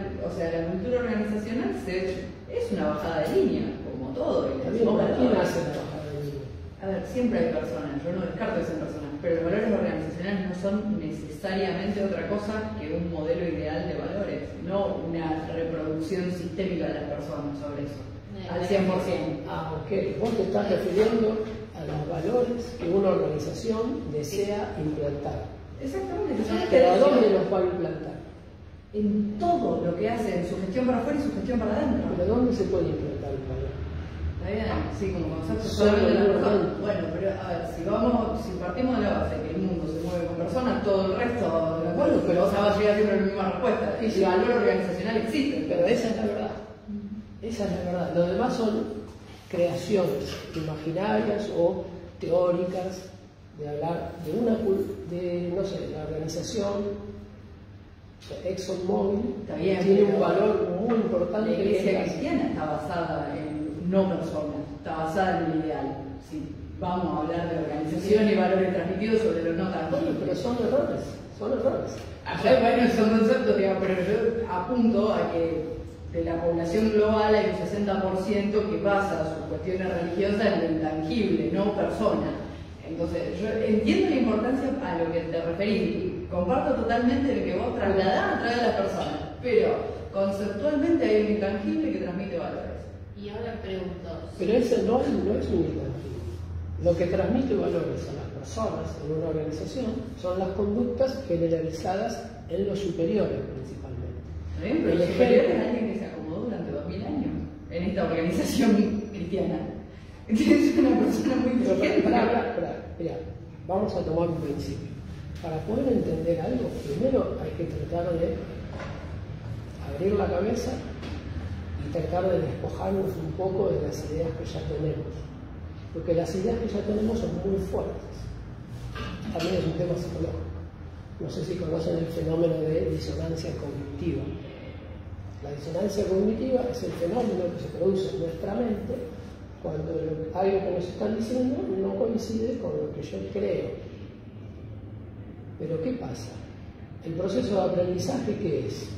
cultura organizacional es una bajada de línea, como todo. ¿Quién hace la bajada de línea? A ver, siempre hay personas, yo no descarto que sean personas, pero los valores organizacionales no son necesariamente otra cosa que un modelo ideal de valores, no una reproducción sistémica de las personas sobre eso, al 100%. Ah, ok. Vos te estás refiriendo a los valores que una organización desea implantar. Exactamente. ¿Pero a dónde los va a implantar? En todo lo que hace, en su gestión para afuera y su gestión para adentro. ¿Pero dónde se puede implantar el valor? Está bien, sí, como concepto Solo de la en un persona. momento. Bueno, pero a ver, si partimos de la base que el mundo se mueve con personas, todo el resto, Bueno, pero va a llegar siempre a la misma respuesta. Sí, sí. El valor organizacional existe. Pero esa es la verdad. Esa es la verdad. Lo demás son creaciones imaginarias o teóricas de hablar de la organización. ExxonMobil Está bien, tiene un pero valor muy importante. La que iglesia es cristiana está basada en no personas, está basada en el ideal. Si vamos a hablar de organización y valores transmitidos sobre los no Bueno, transmitidos. pero son errores, son errores. Bueno, son conceptos, digamos, pero yo apunto a que de la población global hay un 60% que basa sus cuestiones religiosas en lo intangible, no persona. Entonces, yo entiendo la importancia a lo que te referís y comparto totalmente lo que vos trasladás a través de las personas, pero conceptualmente hay un intangible que transmite valores. Y ahora pregunto. Pero ese no es un intangible. Lo que transmite valores a las personas en una organización son las conductas generalizadas en los superiores principalmente. ¿Está bien? Pero el superior es alguien que se acomodó durante 2000 años en esta organización cristiana. Es una persona muy inteligente. Espera, vamos a tomar un principio. Para poder entender algo, primero hay que tratar de abrir la cabeza y tratar de despojarnos un poco de las ideas que ya tenemos. Porque las ideas que ya tenemos son muy fuertes. También es un tema psicológico. No sé si conocen el fenómeno de disonancia cognitiva. La disonancia cognitiva es el fenómeno que se produce en nuestra mente cuando algo que nos están diciendo no coincide con lo que yo creo. Pero ¿qué pasa? El proceso de aprendizaje, ¿qué es?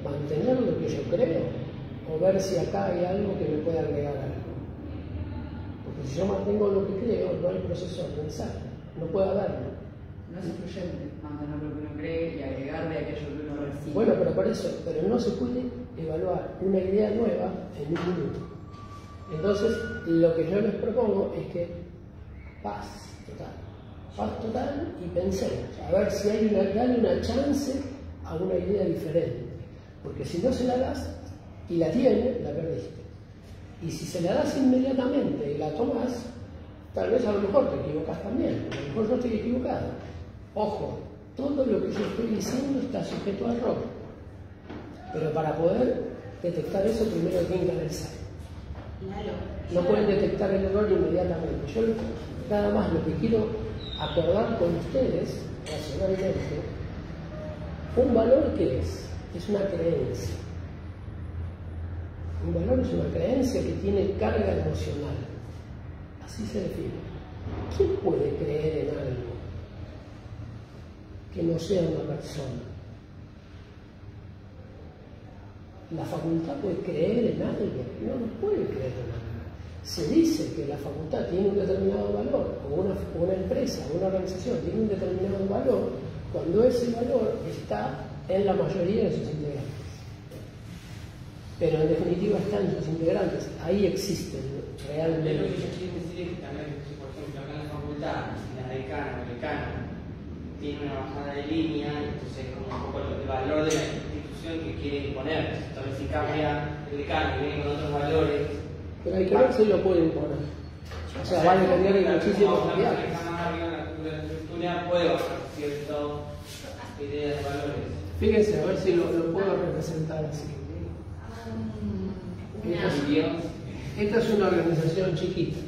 ¿Mantener lo que yo creo? ¿O ver si acá hay algo que me pueda agregar algo? Porque si yo mantengo lo que creo, no hay proceso de aprendizaje, no puede haberlo. No es influyente mantener lo que uno cree y agregar de aquello que uno recibe. Bueno, pero no se puede evaluar una idea nueva en un minuto. Entonces, lo que yo les propongo es que paz total y pensemos, a ver si hay dale una chance a una idea diferente. Porque si no se la das y la tienes, la perdiste. Y si se la das inmediatamente y la tomas, tal vez a lo mejor te equivocas también, a lo mejor yo estoy equivocado. Ojo, todo lo que yo estoy diciendo está sujeto a error. Pero para poder detectar eso, primero tienen que analizar. No pueden detectar el error inmediatamente. Yo nada más lo que quiero acordar con ustedes, racionalmente, un valor que es una creencia. Un valor es una creencia que tiene carga emocional. Así se define. ¿Quién puede creer en algo que no sea una persona? ¿La facultad puede creer en algo? No puede creer en algo. Se dice que la facultad tiene un determinado valor, o una empresa, o una organización tiene un determinado valor, cuando ese valor está en la mayoría de sus integrantes. Pero en definitiva están sus integrantes, ahí existen realmente. Lo que yo quiero decir es que también, por ejemplo, acá en la facultad, si la decana o el decano tiene una bajada de línea, entonces como un poco el valor de la institución que quiere imponer. Entonces si cambia el decano y viene con otros valores. Pero hay que ver si lo puede imponer. O sea, va a depender de muchísimos viajes. La estructura puede bajar ciertas ideas de valores. Fíjense, a ver si lo puedo representar así. Esta es una organización chiquita.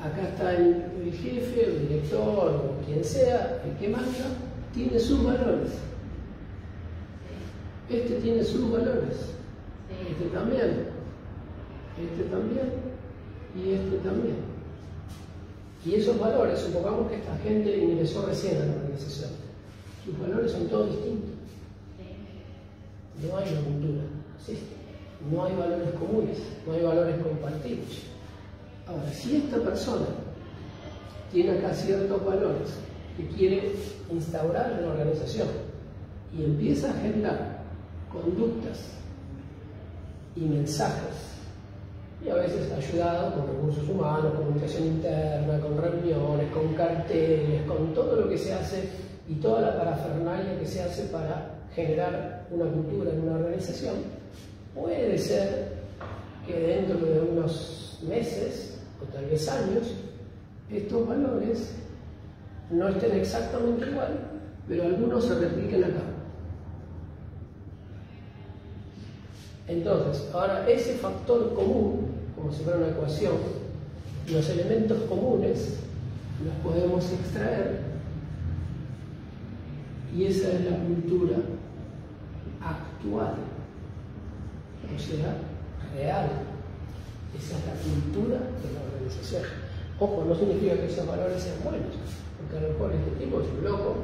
Acá está el jefe, el director o quien sea, el que manda, tiene sus valores. Este tiene sus valores. Este también. Este también. Y este también. Y esos valores, supongamos que esta gente ingresó recién a la organización. Sus valores son todos distintos. No hay una cultura, ¿sí? No hay valores comunes, no hay valores compartidos. Ahora, si esta persona tiene acá ciertos valores que quiere instaurar en la organización y empieza a generar conductas y mensajes, y a veces ayudado con recursos humanos, comunicación interna, con reuniones, con carteles, con todo lo que se hace y toda la parafernalia que se hace para generar una cultura en una organización, puede ser que dentro de unos meses o tal vez años estos valores no estén exactamente igual, pero algunos se repliquen acá. Entonces, ahora ese factor común, como si fuera una ecuación, los elementos comunes los podemos extraer y esa es la cultura actual, o sea, real. Esa es la cultura de la organización. Ojo, no significa que esos valores sean buenos, porque a lo mejor este tipo es un loco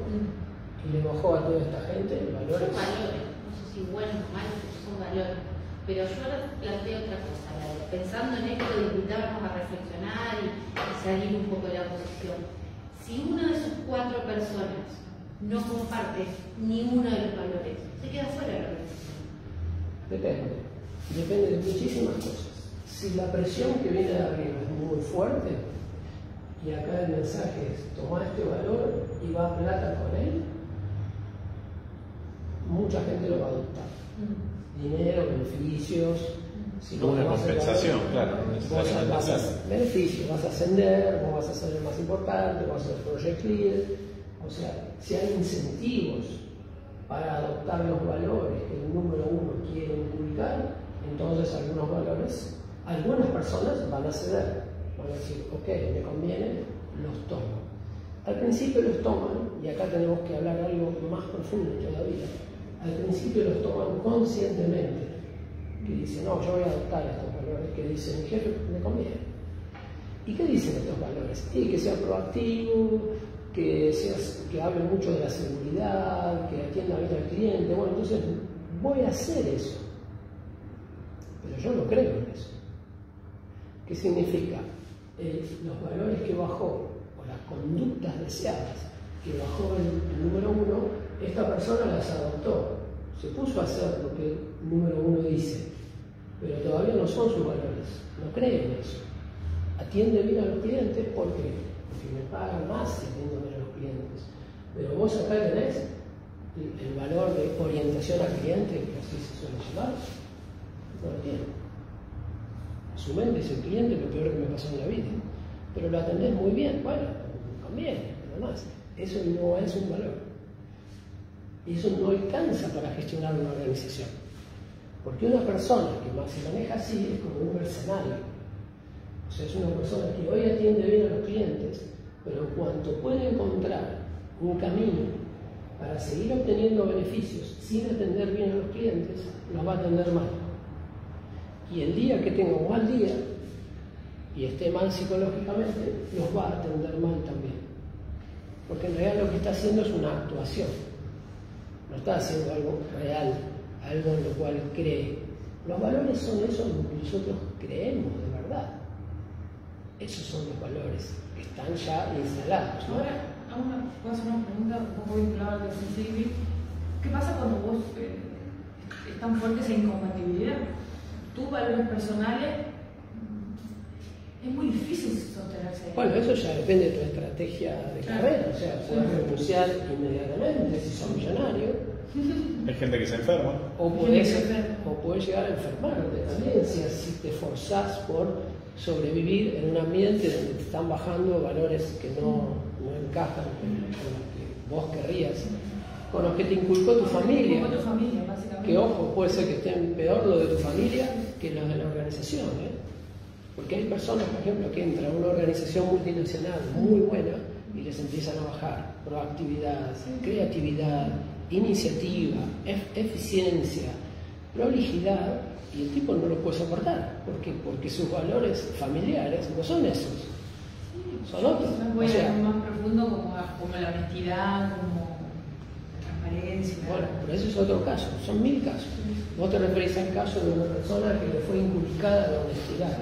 y le bajó a toda esta gente valores. Son valores, no sé si buenos o malos, son valores. Pero yo ahora planteo otra cosa, pensando en esto de invitarnos a reflexionar y salir un poco de la posición. Si una de sus 4 personas no comparte ninguno de los valores, se queda fuera de la organización. Depende de muchísimas cosas. Si la presión que viene de arriba es muy fuerte, y acá el mensaje es toma este valor y va a plata con él, mucha gente lo va a adoptar. Dinero, beneficios. Si una compensación, claro. Beneficios, vas a ascender, vos vas a ser el más importante, vas a ser project leader. O sea, si hay incentivos para adoptar los valores que el número 1 quiere inculcar, entonces algunos valores, algunas personas van a ceder, van a decir, ok, me conviene, los tomo. Al principio los toman, y acá tenemos que hablar algo más profundo todavía, al principio los toman conscientemente, que dicen, no, yo voy a adoptar estos valores, que dicen, jefe, me conviene. ¿Y qué dicen estos valores? Y que sea proactivo, que hable mucho de la seguridad, que atienda bien al cliente. Bueno, entonces voy a hacer eso, pero yo no creo en eso. ¿Qué significa? los valores que bajó, o las conductas deseadas que bajó el número 1, esta persona las adoptó, se puso a hacer lo que el número 1 dice, pero todavía no son sus valores, no creen en eso. Atiende bien a los clientes, ¿por qué? Porque me pagan más si atiendo bien a los clientes. Pero vos acá tenés el valor de orientación al cliente, que así se suele llamar, no lo tiene. Su mente es el cliente, lo peor que me pasó en la vida. Pero lo atendés muy bien, bueno, conviene, nada más. Eso no es un valor. Eso no alcanza para gestionar una organización. Porque una persona que más se maneja así es como un mercenario. O sea, es una persona que hoy atiende bien a los clientes, pero en cuanto puede encontrar un camino para seguir obteniendo beneficios sin atender bien a los clientes, los va a atender mal. Y el día que tenga un mal día y esté mal psicológicamente, los va a atender mal también. Porque en realidad lo que está haciendo es una actuación. No está haciendo algo real, algo en lo cual cree. Los valores son eso en lo que nosotros creemos de verdad. Esos son los valores que están ya instalados, ¿no? Ahora, puedo hacer una pregunta un poco vinculada al de Sensitivity. ¿Qué pasa cuando vos es tan fuerte esa incompatibilidad? Tus valores personales es muy difícil sostenerse. Bueno, eso ya depende de tu estrategia de carrera. O sea, puedes renunciar inmediatamente si sos millonario. Hay gente que se enferma. O podés llegar a enfermarte también si te esforzás por sobrevivir en un ambiente donde te están bajando valores que no encajan con los que vos querrías, con los que te inculcó tu familia. Básicamente. Que ojo, puede ser que estén peor lo de tu familia que los de la organización, ¿eh? Porque hay personas, por ejemplo, que entran a una organización multinacional muy buena y les empiezan a bajar proactividad, creatividad, iniciativa, eficiencia, prolijidad, y el tipo no lo puede soportar, porque sus valores familiares no son esos, son otros. Voy a algo más profundo como la honestidad, como la transparencia. Bueno, pero eso es otro caso, son 1000 casos. Vos te referís al caso de una persona que le fue inculcada la honestidad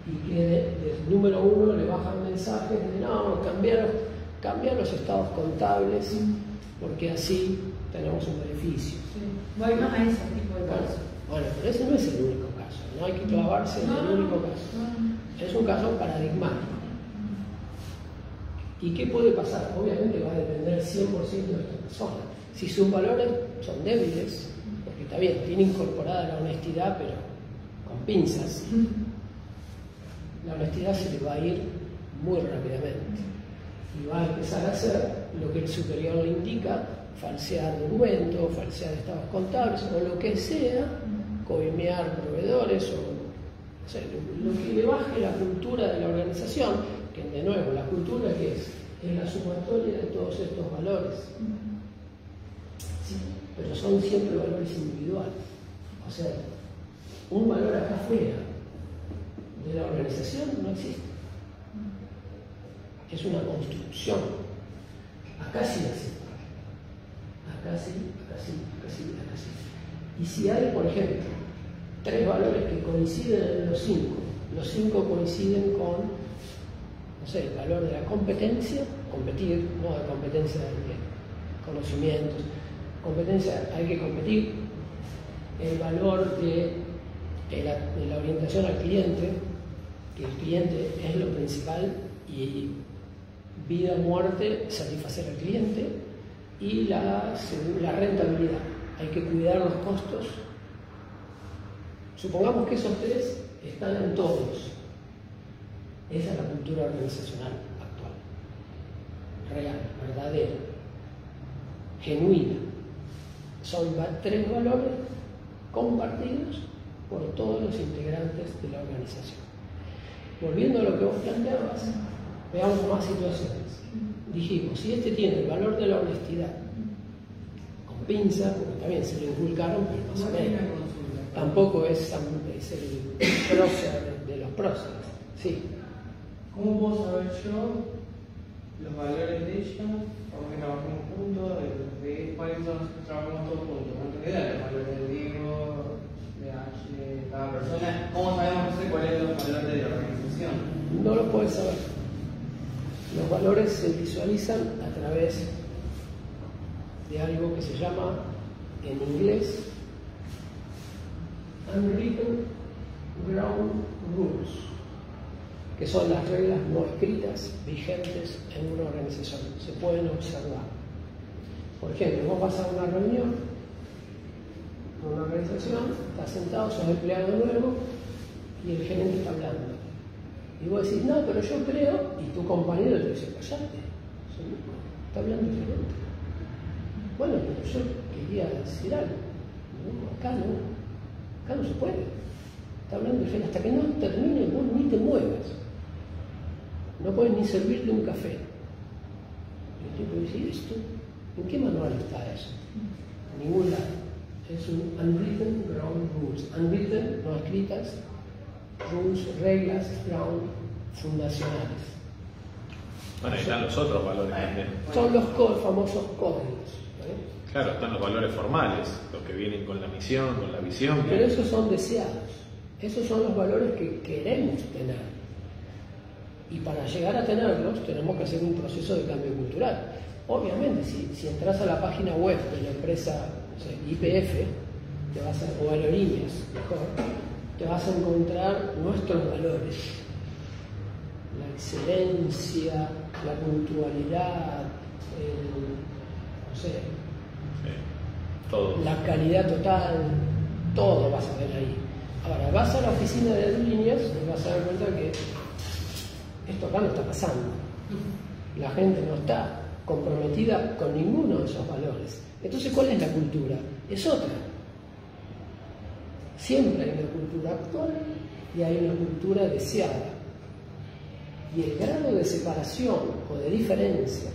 y que del número 1 le bajan mensajes de no, cambiar los estados contables porque así tenemos un beneficio. Voy más a ese tipo de casos. Bueno, pero ese no es el único caso, no hay que clavarse en el único caso. Es un caso paradigmático. ¿Y qué puede pasar? Obviamente va a depender 100% de esta persona. Si sus valores son débiles, porque está bien, tiene incorporada la honestidad, pero con pinzas, la honestidad se le va a ir muy rápidamente. Y va a empezar a hacer lo que el superior le indica, falsear documentos, falsear estados contables o lo que sea, coimear proveedores o sea, lo que le baje la cultura de la organización, que de nuevo, la cultura que es la sumatoria de todos estos valores. Sí, pero son siempre valores individuales. O sea, un valor acá afuera de la organización no existe. Es una construcción. Acá sí existe. Acá sí, acá sí, acá sí, acá sí. Y si hay, por ejemplo, 3 valores que coinciden en los 5 coinciden con, no sé, el valor de la competencia, competir, no de competencia de conocimientos, competencia, hay que competir, el valor de la orientación al cliente, que el cliente es lo principal y vida o muerte, satisfacer al cliente, y la rentabilidad, hay que cuidar los costos. Supongamos que esos 3 están en todos. Esa es la cultura organizacional actual, real, verdadera, genuina. Son 3 valores compartidos por todos los integrantes de la organización. Volviendo a lo que vos planteabas, veamos más situaciones. Dijimos, si este tiene el valor de la honestidad, con pinza, porque también se le inculcaron, pero más o menos. Tampoco es el prócer de los próceres. Sí. ¿Cómo puedo saber yo los valores de ella? Vamos que trabajemos juntos, de cuáles son los que trabajamos todos juntos. Antes que dar los valores de Diego, de H, de cada persona. ¿Cómo sabemos cuáles son los valores de la organización? información. No lo puedes saber. Los valores se visualizan a través de algo que se llama, en inglés, Unwritten Ground Rules, que son las reglas no escritas vigentes en una organización. Se pueden observar. Por ejemplo, vos vas a una reunión en una organización, estás sentado, sos empleado nuevo y el gerente está hablando. Y vos decís, no, pero yo creo, y tu compañero te dice, callate, está hablando el gerente. Bueno, pero yo quería decir algo. No, acá no se puede. Está hablando el gerente, hasta que no termine, vos ni te muevas. No puedes ni servirle un café. Y el tipo dice, ¿esto? ¿En qué manual está eso? En ningún lado. Es un unwritten ground rules. Unwritten, no escritas, rules, reglas, ground, fundacionales. Bueno, ahí están los otros valores también. Son los famosos códigos. Claro, están los valores formales, los que vienen con la misión, con la visión. Pero esos son deseados. Esos son los valores que queremos tener. Y para llegar a tenerlos tenemos que hacer un proceso de cambio cultural. Obviamente, si entras a la página web de la empresa, o sea, YPF, o Aerolíneas, mejor, te vas a encontrar nuestros valores. La excelencia, la puntualidad, no sé, todo. La calidad total, todo vas a ver ahí. Ahora, vas a la oficina de Aerolíneas y vas a dar cuenta que esto acá no está pasando. La gente no está comprometida con ninguno de esos valores. Entonces, ¿cuál es la cultura? Es otra. Siempre hay una cultura actual y hay una cultura deseada. Y el grado de separación o de diferencia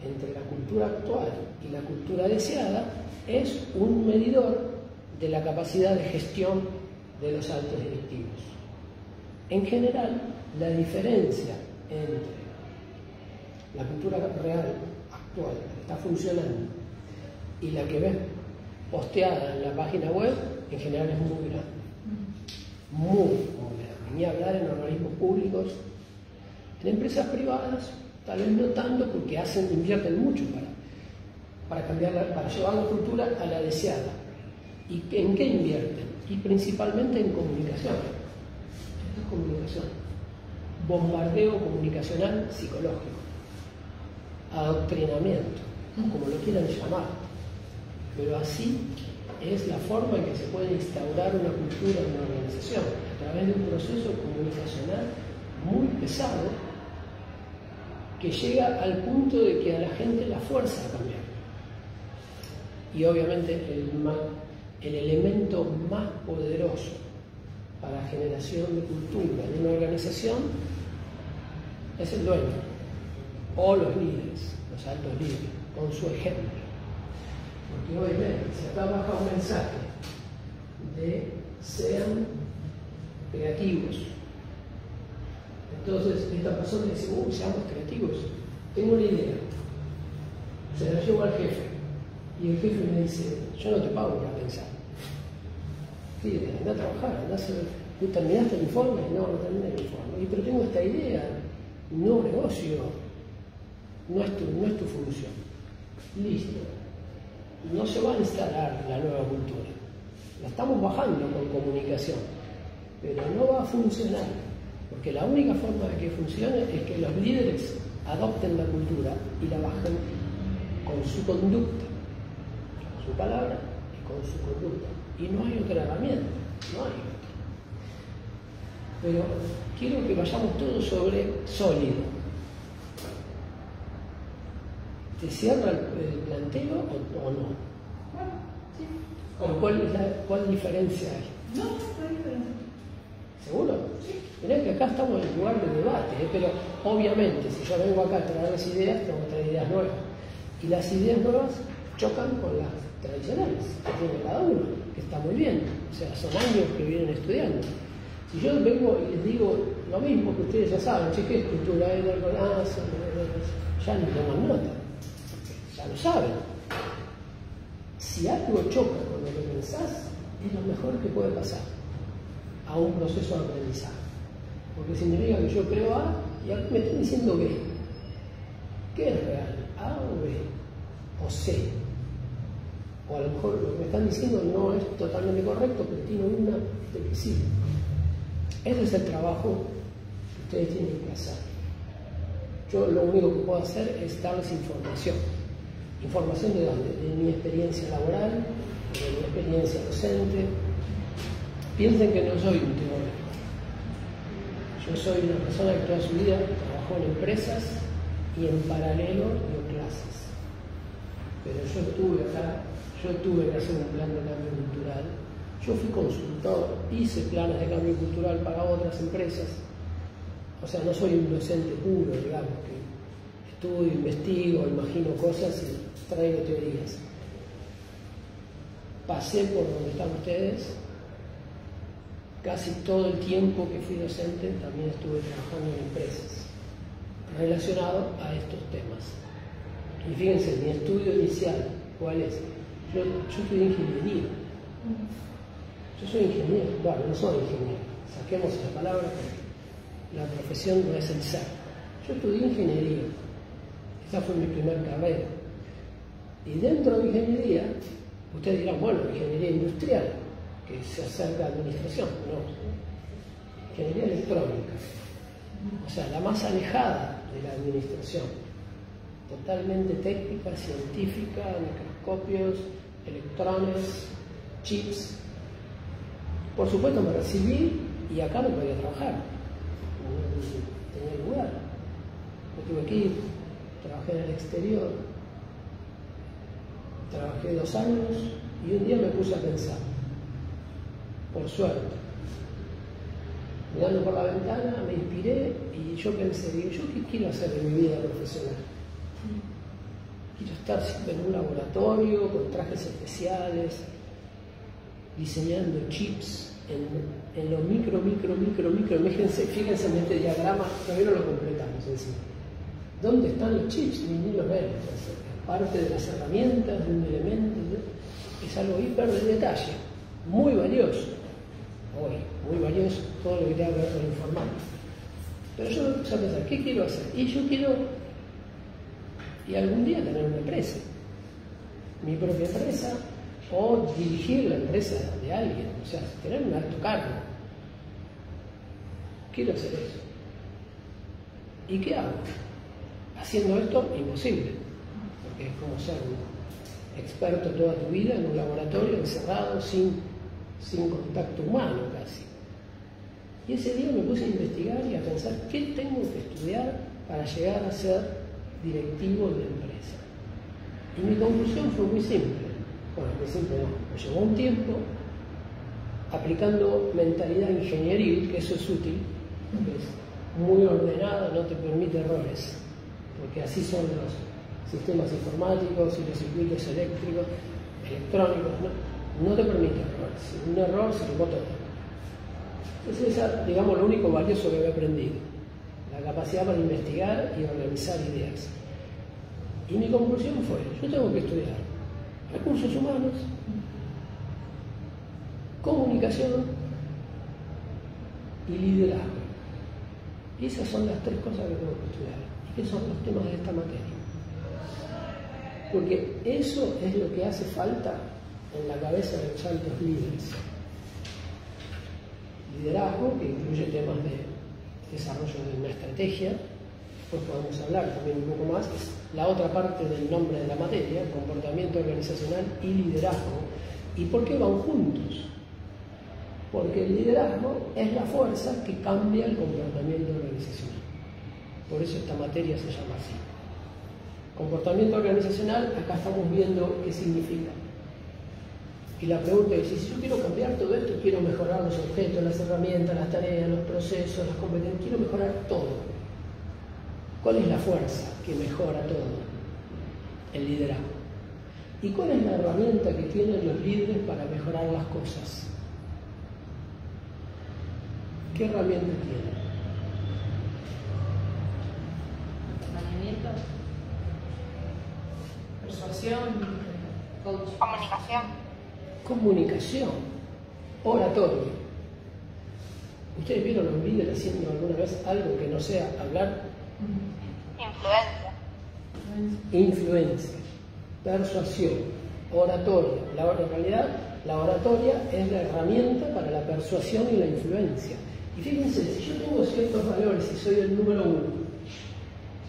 entre la cultura actual y la cultura deseada es un medidor de la capacidad de gestión de los altos directivos. En general, la diferencia entre la cultura real, actual, que está funcionando, y la que ves posteada en la página web, en general es muy grande. Muy grande. Ni hablar en organismos públicos. En empresas privadas, tal vez no tanto, porque invierten mucho para llevar la cultura a la deseada. ¿Y en qué invierten? Y principalmente en comunicación. Esto es comunicación. Bombardeo comunicacional psicológico. Adoctrinamiento, como lo quieran llamar. Pero así es la forma en que se puede instaurar una cultura en una organización, a través de un proceso comunicacional muy pesado que llega al punto de que a la gente la fuerza a cambiar. Y obviamente el elemento más poderoso para la generación de cultura en una organización es el dueño o los líderes, los altos líderes, con su ejemplo. Porque obviamente si acá baja un mensaje de sean creativos, entonces esta persona dice, seamos creativos, tengo una idea, se la llevo al jefe y el jefe me dice, yo no te pago para pensar. Sí, anda a trabajar, anda a hacer. ¿Tú terminaste el informe? No terminé el informe. Pero tengo esta idea, un nuevo negocio, no es tu función. Listo. No se va a instalar la nueva cultura. La estamos bajando con comunicación, pero no va a funcionar. Porque la única forma de que funcione es que los líderes adopten la cultura y la bajen con su conducta, con su palabra y con su conducta. Y no hay otra herramienta, no hay otra. Pero quiero que vayamos todos sobre sólido. ¿Te cierra el planteo o no? Bueno, sí. ¿Cuál diferencia hay? No hay diferencia. ¿Seguro? Sí. Mirá que acá estamos en lugar de debate, pero obviamente si yo vengo acá a traer las ideas, tengo que traer ideas nuevas. Y las ideas nuevas chocan con las tradicionales que tiene cada uno, que está muy bien. O sea, son años que vienen estudiando. Si yo vengo y les digo lo mismo que ustedes ya saben, che, ¿qué es cultura? Ya ni toman nota, ya lo saben. Si algo choca con lo que pensás, es lo mejor que puede pasar a un proceso de aprendizaje. porque significa que yo creo A y aquí me están diciendo B. ¿Qué es real? ¿A o B? ¿O C? O a lo mejor lo que me están diciendo no es totalmente correcto, pero tiene una de que sí. Ese es el trabajo que ustedes tienen que hacer. Yo lo único que puedo hacer es darles información. ¿Información de dónde? De mi experiencia laboral, de mi experiencia docente. Piensen que no soy un teórico. Yo soy una persona que toda su vida trabajó en empresas y en paralelo dio clases. Pero yo estuve acá, yo tuve que hacer un plan de cambio cultural. Yo fui consultor, hice planes de cambio cultural para otras empresas. O sea, no soy un docente puro, digamos, que estudio, investigo, imagino cosas y traigo teorías. Pasé por donde están ustedes. Casi todo el tiempo que fui docente también estuve trabajando en empresas relacionado a estos temas. Y fíjense, mi estudio inicial, ¿cuál es? Yo estudié ingeniería. Yo soy ingeniero, bueno, no soy ingeniero, saquemos esa palabra porque la profesión no es el ser. Yo estudié ingeniería, esa fue mi primera carrera. Y dentro de ingeniería, ustedes dirán, bueno, ingeniería industrial, que se acerca a administración, no. Ingeniería electrónica, o sea, la más alejada de la administración, totalmente técnica, científica, microscopios, electrones, chips. Por supuesto me recibí y acá no podía trabajar, no tenía lugar, me tuve que ir, trabajé en el exterior, trabajé 2 años y un día me puse a pensar, por suerte, mirando por la ventana me inspiré y yo pensé, digo, ¿yo qué quiero hacer en mi vida profesional? Quiero estar siempre en un laboratorio con trajes especiales, diseñando chips en lo micro. Fíjense en este diagrama, todavía no lo completamos encima. ¿Dónde están los chips? Ni los ven. Parte de las herramientas, de un elemento, es algo hiper de detalle, muy valioso. Hoy, muy valioso, todo lo que tenga que ver con informática. Pero yo empecé a pensar, ¿qué quiero hacer? Y yo quiero, y algún día tener una empresa, mi propia empresa, o dirigir la empresa de alguien, o sea, tener un alto cargo. Quiero hacer eso. ¿Y qué hago? Haciendo esto, imposible, porque es como ser un experto toda tu vida en un laboratorio encerrado, sin contacto humano casi. Y ese día me puse a investigar y a pensar qué tengo que estudiar para llegar a ser directivo de la empresa. Y mi conclusión fue muy simple. Bueno, muy simple no, me llevó un tiempo aplicando mentalidad ingenieril, que eso es útil, porque es muy ordenado, no te permite errores, porque así son los sistemas informáticos y los circuitos eléctricos, electrónicos, no te permite errores. Un error se lo todo. Entonces esa, digamos, lo único valioso que he aprendido, la capacidad para investigar y organizar ideas. Y mi conclusión fue, yo tengo que estudiar recursos humanos, comunicación y liderazgo. Y esas son las 3 cosas que tengo que estudiar. ¿Y qué son los temas de esta materia? Porque eso es lo que hace falta en la cabeza de los altos líderes. Liderazgo, que incluye temas de desarrollo de una estrategia, después podemos hablar también un poco más, es la otra parte del nombre de la materia, comportamiento organizacional y liderazgo. ¿Y por qué van juntos? Porque el liderazgo es la fuerza que cambia el comportamiento organizacional. Por eso esta materia se llama así. Comportamiento organizacional, acá estamos viendo qué significa. Y la pregunta es, si yo quiero cambiar todo esto, quiero mejorar los objetos, las herramientas, las tareas, los procesos, las competencias, quiero mejorar todo. ¿Cuál es la fuerza que mejora todo? El liderazgo. ¿Y cuál es la herramienta que tienen los líderes para mejorar las cosas? ¿Qué herramienta tienen? Acompañamiento, Persuasión, coaching. Comunicación. Comunicación, oratorio. ¿Ustedes vieron a un líder haciendo alguna vez algo que no sea hablar? Influencia, persuasión, oratoria. En realidad, la oratoria es la herramienta para la persuasión y la influencia. Y fíjense, si yo tengo ciertos valores y soy el número uno,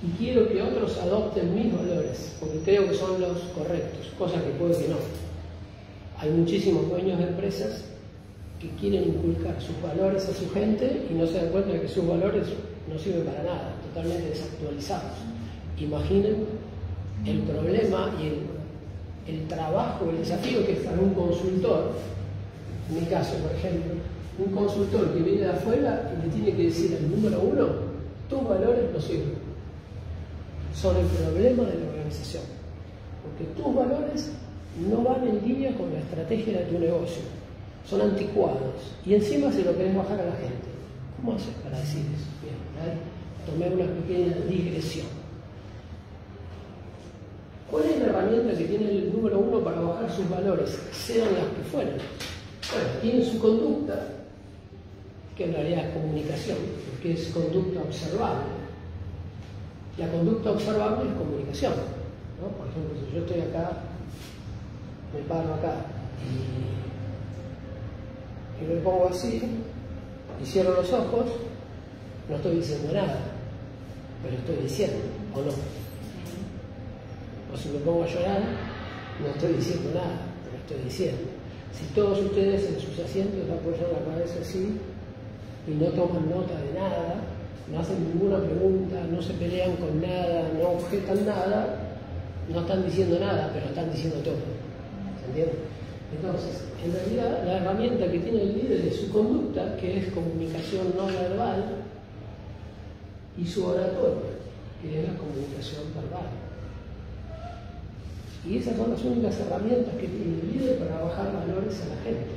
y quiero que otros adopten mis valores, porque creo que son los correctos, cosa que puede que no. Hay muchísimos dueños de empresas que quieren inculcar sus valores a su gente y no se dan cuenta de que sus valores no sirven para nada, totalmente desactualizados. Imaginen el problema y el trabajo, el desafío que es para un consultor. En mi caso, por ejemplo, un consultor que viene de afuera y le tiene que decir al número uno, tus valores no sirven. Son el problema de la organización. Porque tus valores no van en línea con la estrategia de tu negocio. Son anticuados. Y encima se lo querés bajar a la gente. ¿Cómo haces para decir eso? Bien, ¿vale? Tomé una pequeña digresión. ¿Cuál es la herramienta que tiene el número uno para bajar sus valores, sean las que fueran? Bueno, tiene su conducta, que en realidad es comunicación, porque es conducta observable. La conducta observable es comunicación, ¿no? Por ejemplo, si yo estoy acá, me paro acá y me pongo así y cierro los ojos, no estoy diciendo nada, pero estoy diciendo, ¿o no? O si me pongo a llorar, no estoy diciendo nada, pero estoy diciendo. Si todos ustedes en sus asientos apoyan la cabeza así y no toman nota de nada, no hacen ninguna pregunta, no se pelean con nada, no objetan nada, no están diciendo nada, pero están diciendo todo. ¿Se entiende? Entonces, en realidad, la herramienta que tiene el líder es su conducta, que es comunicación no verbal, y su oratoria, que es la comunicación verbal. Y esas son las únicas herramientas que tiene el líder para bajar valores a la gente.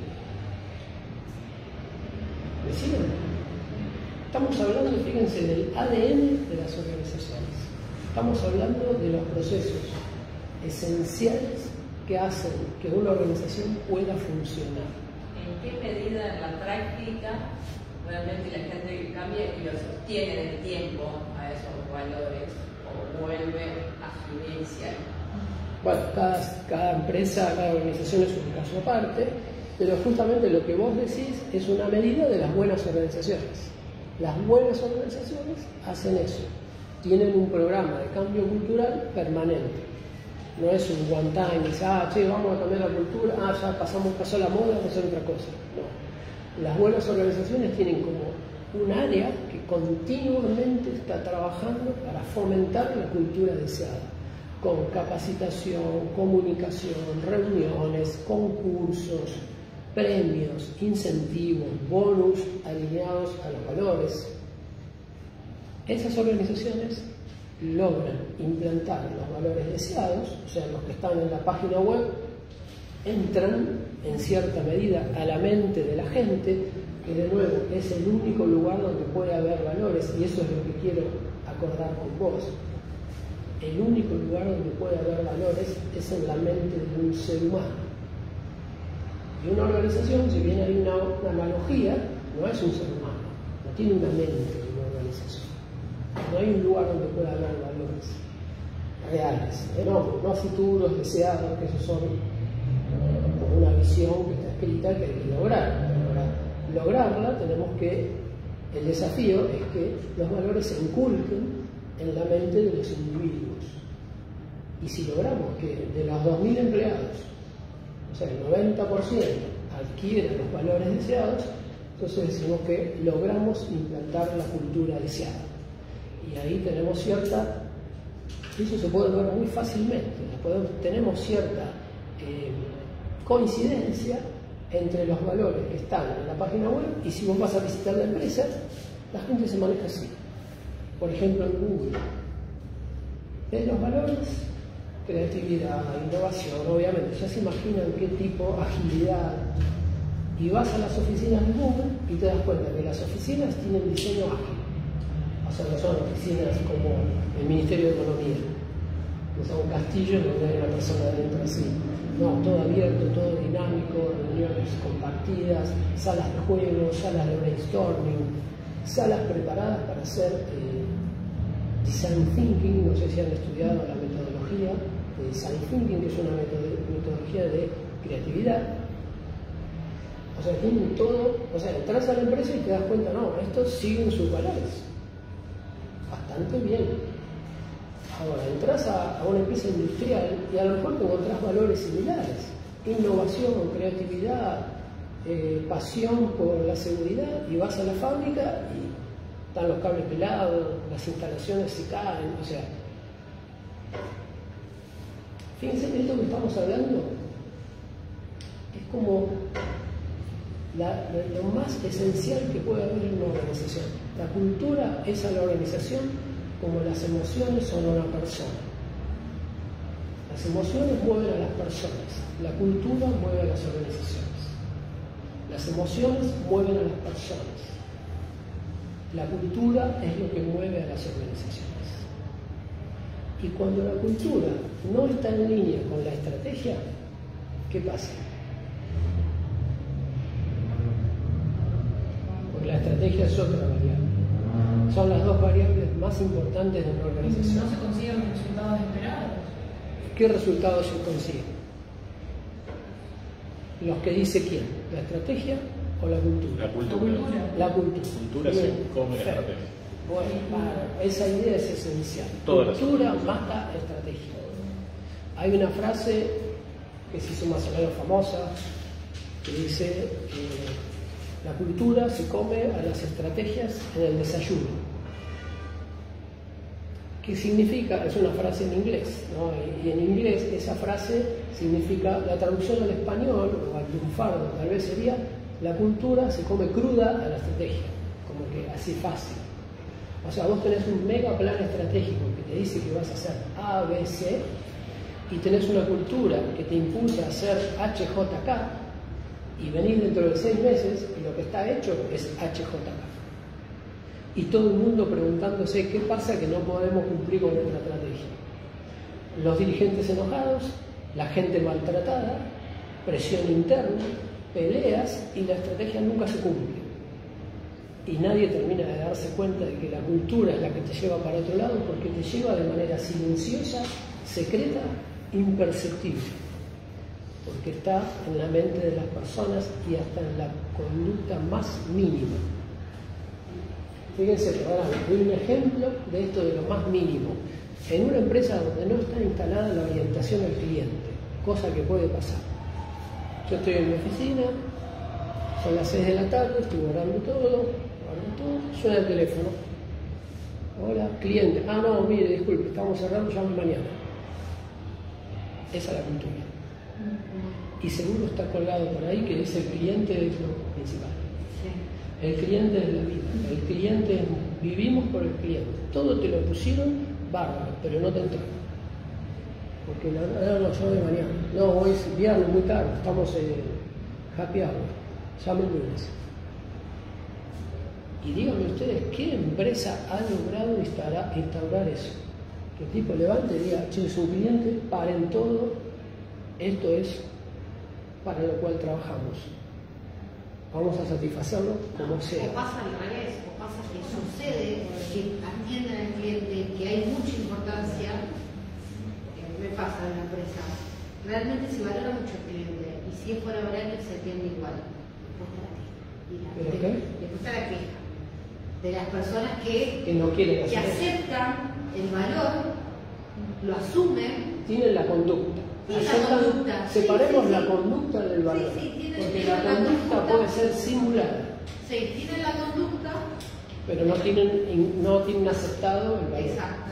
¿Me siguen? Estamos hablando, fíjense, del ADN de las organizaciones. Estamos hablando de los procesos esenciales que hacen que una organización pueda funcionar. ¿En qué medida en la práctica realmente la gente cambia y lo sostiene en el tiempo a esos valores o vuelve a su herencia? Bueno, cada empresa, cada organización es un caso aparte, pero justamente lo que vos decís es una medida de las buenas organizaciones. Las buenas organizaciones hacen eso, tienen un programa de cambio cultural permanente. No es un one time, dice, vamos a cambiar la cultura, ya pasó la moda, vamos a hacer otra cosa. No. Las buenas organizaciones tienen como un área que continuamente está trabajando para fomentar la cultura deseada, con capacitación, comunicación, reuniones, concursos, premios, incentivos, bonus alineados a los valores. Esas organizaciones logran implantar los valores deseados, o sea, los que están en la página web, entran en cierta medida a la mente de la gente, que de nuevo es el único lugar donde puede haber valores, y eso es lo que quiero acordar con vos. El único lugar donde puede haber valores es en la mente de un ser humano. Y una organización, si bien hay una analogía, no es un ser humano, no tiene una mente de una organización. No hay un lugar donde pueda haber valores reales, no futuros, deseados, que esos son una visión que está escrita que hay que lograr. Pero para lograrla el desafío es que los valores se inculquen en la mente de los individuos. Y si logramos que de los 2.000 empleados, o sea, el 90% adquiera los valores deseados, entonces decimos que logramos implantar la cultura deseada. Y ahí tenemos eso se puede ver muy fácilmente, tenemos cierta coincidencia entre los valores que están en la página web, y si vos vas a visitar la empresa, la gente se maneja así. Por ejemplo, en Google, ves los valores, creatividad, innovación, obviamente, ya se imaginan qué tipo, agilidad, y vas a las oficinas de Google y te das cuenta que las oficinas tienen diseño ágil, o sea, no son oficinas como el Ministerio de Economía, o sea, un castillo donde hay una persona dentro así. No, todo abierto, todo dinámico, reuniones compartidas, salas de juego, salas de brainstorming, salas preparadas para hacer design thinking. No sé si han estudiado la metodología de design thinking, que es una metodología de creatividad. O sea, tienen todo, o sea, entras a la empresa y te das cuenta, no, estos siguen sus valores. Bastante bien. Ahora, entras a una empresa industrial y a lo mejor te encontrás valores similares. Innovación, creatividad, pasión por la seguridad, y vas a la fábrica y están los cables pelados, las instalaciones se caen, o sea... Fíjense, esto que estamos hablando es como lo más esencial que puede haber en una organización. La cultura es a la organización como las emociones son a una persona. Las emociones mueven a las personas, la cultura mueve a las organizaciones. Las emociones mueven a las personas. La cultura es lo que mueve a las organizaciones. Y cuando la cultura no está en línea con la estrategia, ¿qué pasa? Porque la estrategia es otra variable. Son las dos variables más importantes de una organización. No se consiguen los resultados esperados. ¿Qué resultados se consiguen? Los que dice quién, la estrategia o la cultura. La cultura. La cultura. La cultura se come la estrategia. Bueno, esa idea es esencial. Toda Cultura mata estrategia. Hay una frase que se hizo más o menos famosa que dice la cultura se come a las estrategias en el desayuno. ¿Qué significa? Es una frase en inglés, ¿no? Y en inglés esa frase significa, la traducción al español o al lunfardo tal vez sería, la cultura se come cruda a la estrategia, como que así fácil. O sea, vos tenés un mega plan estratégico que te dice que vas a hacer A, B, C, y tenés una cultura que te impulsa a hacer HJK, y venís dentro de 6 meses y lo que está hecho es HJK. Y todo el mundo preguntándose qué pasa que no podemos cumplir con nuestra estrategia. Los dirigentes enojados, la gente maltratada, presión interna, peleas, y la estrategia nunca se cumple. Y nadie termina de darse cuenta de que la cultura es la que te lleva para otro lado, porque te lleva de manera silenciosa, secreta, imperceptible. Porque está en la mente de las personas y hasta en la conducta más mínima. Fíjense que ahora doy un ejemplo de esto de lo más mínimo. En una empresa donde no está instalada la orientación al cliente, cosa que puede pasar. Yo estoy en mi oficina, son las 6 de la tarde, estoy orando todo, suena el teléfono. Hola, cliente. Ah, no, mire, disculpe, estamos cerrando, llame mañana. Esa es la cultura. Y seguro está colgado por ahí que dice el cliente es lo principal. Sí. El cliente es la vida. El cliente es, vivimos por el cliente. Todo te lo pusieron bárbaro, pero no te entró. Porque no, yo de mañana. No, hoy es viernes muy tarde, estamos en happy hour. Llame el lunes. Y díganme ustedes, ¿qué empresa ha logrado instaurar eso? Que el tipo levante y diga, che, es un cliente, paren todo, esto es para lo cual trabajamos. Vamos a satisfacerlo como sea. O pasa al revés, o pasa que sucede que atienden al cliente, que hay mucha importancia, me pasa en la empresa. Realmente se valora mucho el cliente, y si es por horario se atiende igual. Después está la queja de las personas que no quieren que aceptan el valor, lo asumen. Tienen la conducta. Separemos la conducta del valor. Porque la conducta puede ser simulada. Sí, tienen la conducta, pero no tienen aceptado el valor. Exacto.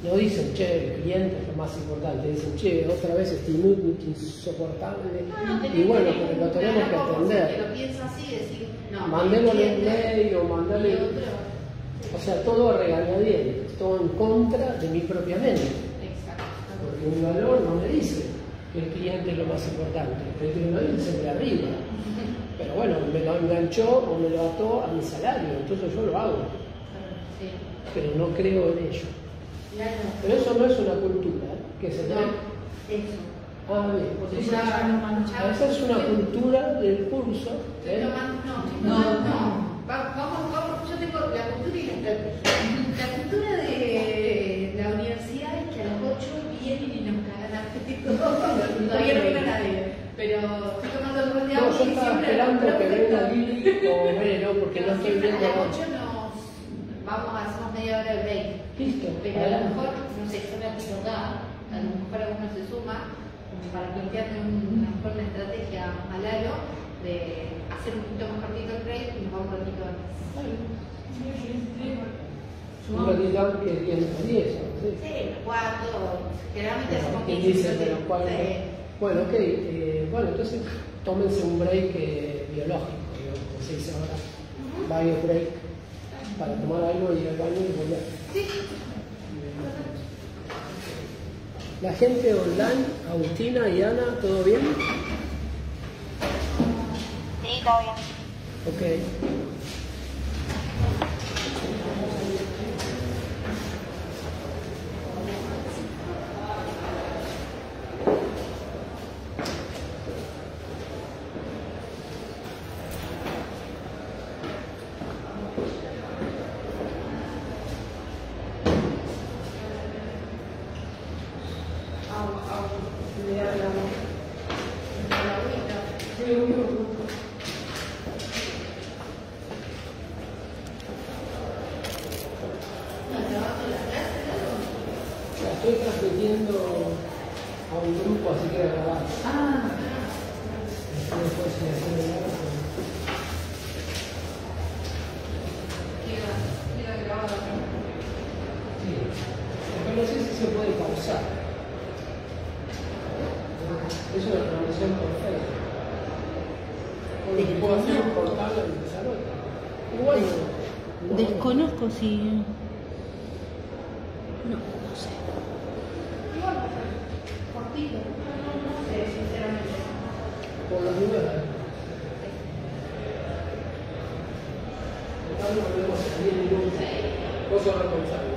No dicen, che, el cliente es lo más importante. Dicen, che, otra vez este inútil, insoportable. Y bueno, pero lo tenemos que atender. Que lo piensa así, decir, no, mandémosle un mail o mandale. O sea, todo a regañadientes, todo en contra de mi propia mente. Porque un valor no me dice que el cliente es lo más importante. El que me lo dice es de arriba. Pero bueno, me lo enganchó o me lo ató a mi salario, entonces yo lo hago. Pero no creo en ello. Claro. Pero eso no es una cultura, que se da. Eso. Ah, bien. Porque ya nos manchamos. Esa es una cultura del curso. Estoy tomando, no. Vamos, yo tengo la cultura y la estrategia. La cultura de la universidad es que a las 8 vienen y nos cagan a pedo. Todavía no vino nadie, pero estoy tomando el rol de No, agua yo y estaba siempre esperando que venga perfecto. Lili o Vero, porque no estoy Siempre viendo. a las 8 nos vamos, hacemos media hora de break. Listo. Pero a lo mejor, no sé, yo me aplico acá, a lo mejor alguno se suma como para plantearme una mejor una estrategia al aro de hacer un poquito más cortito el break y nos vamos un ratito antes. Un ratito antes que 10 a 10. ¿Sí? Sí, los cuartos, generalmente hacemos ¿Quién 15 dice? minutos. Pero ¿cuál? Sí. Bueno, ok. Bueno, entonces tómense un break biológico, digamos, como se dice ahora. Bio break, para tomar algo, ir al baño y volver. Sí. La gente online, Agustina y Ana, ¿todo bien? Sí, todo bien. Ok. La estoy transmitiendo a un grupo, así que grabar. Ah, Después se hace el audio. Sí. Pero no sé si se puede pausar. Es una transmisión por Facebook. Puedo hacer un portal y empezar otra. Igual no. Desconozco si... No, no sé. Igual, cortito. No sé, sinceramente. Por los números. Total, nos vemos en 10 minutos. Vos sos responsable.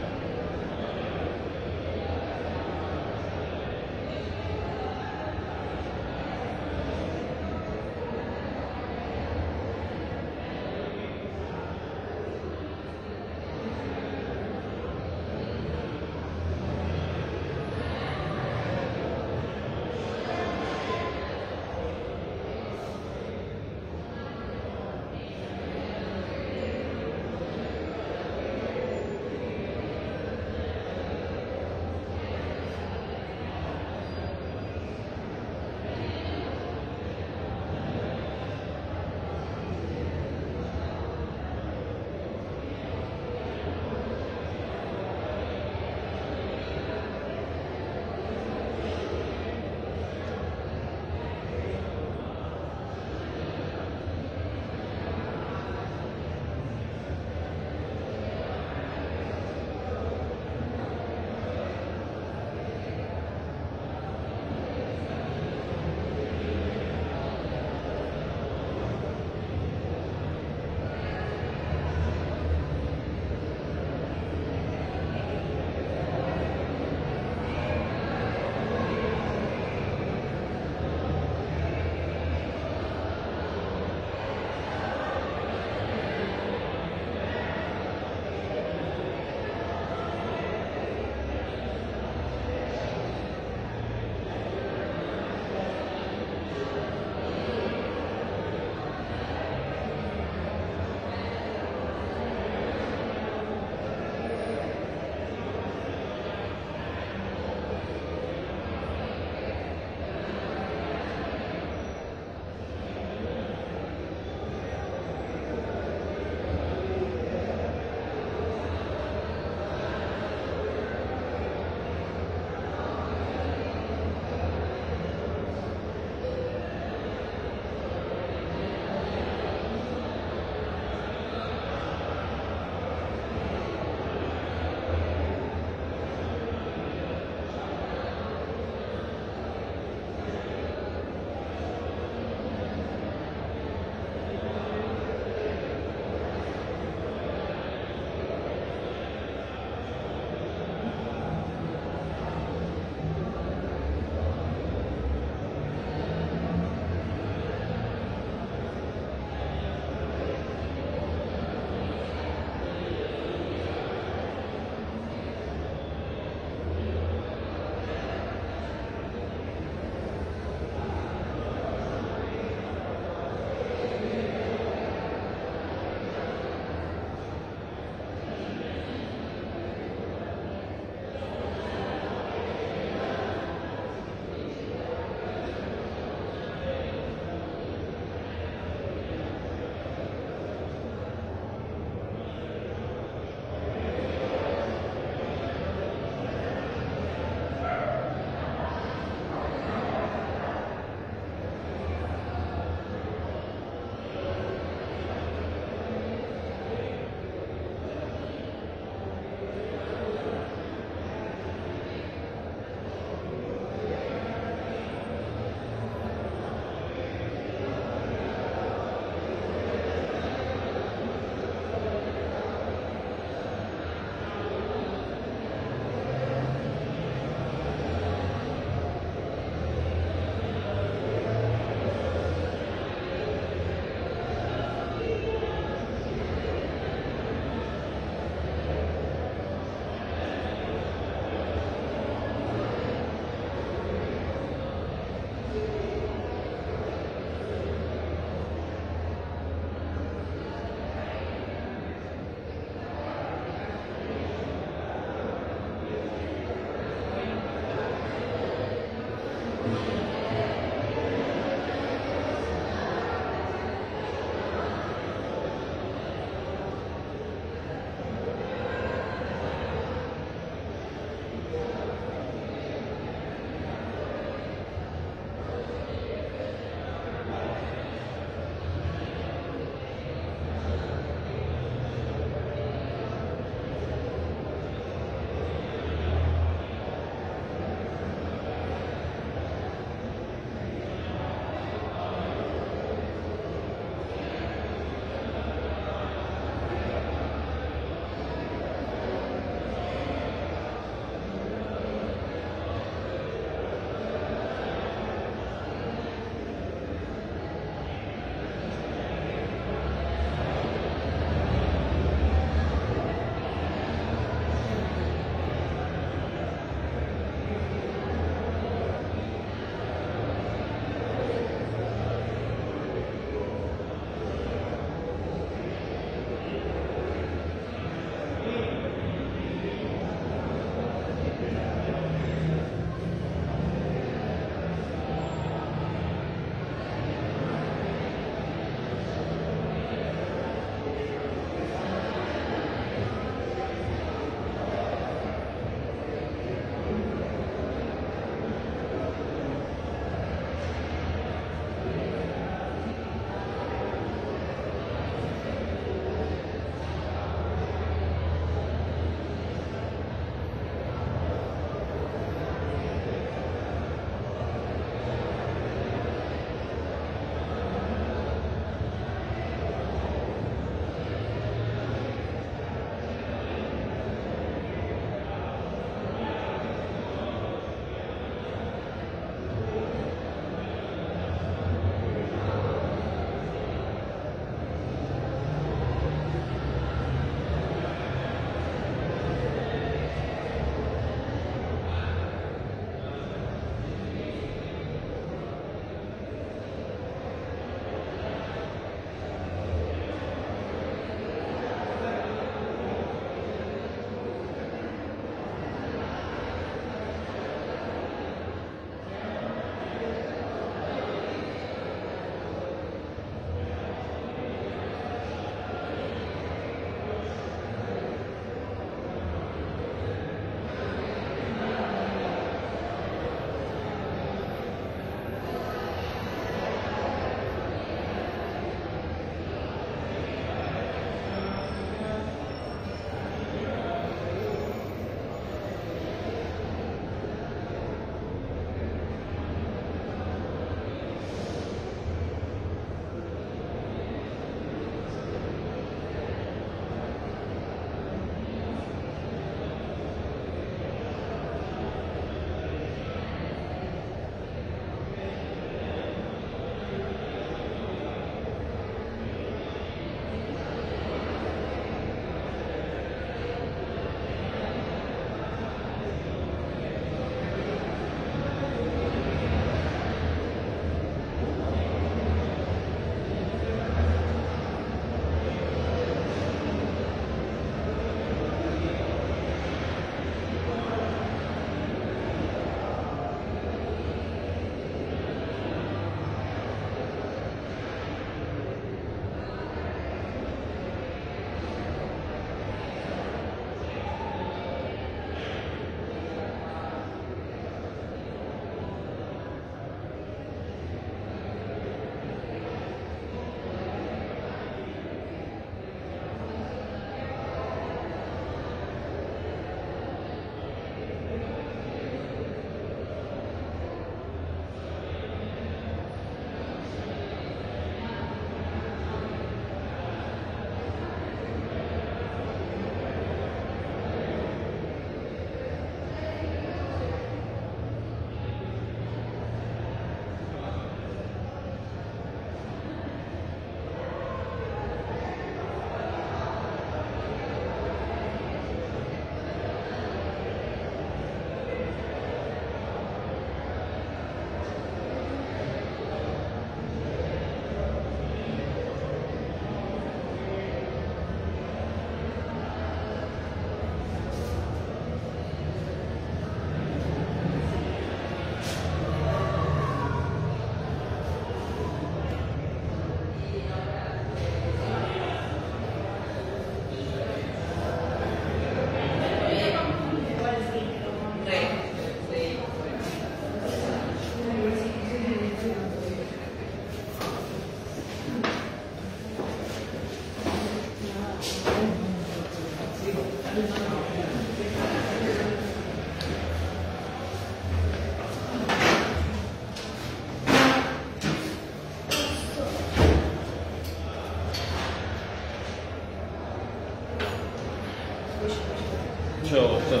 mucho bastón.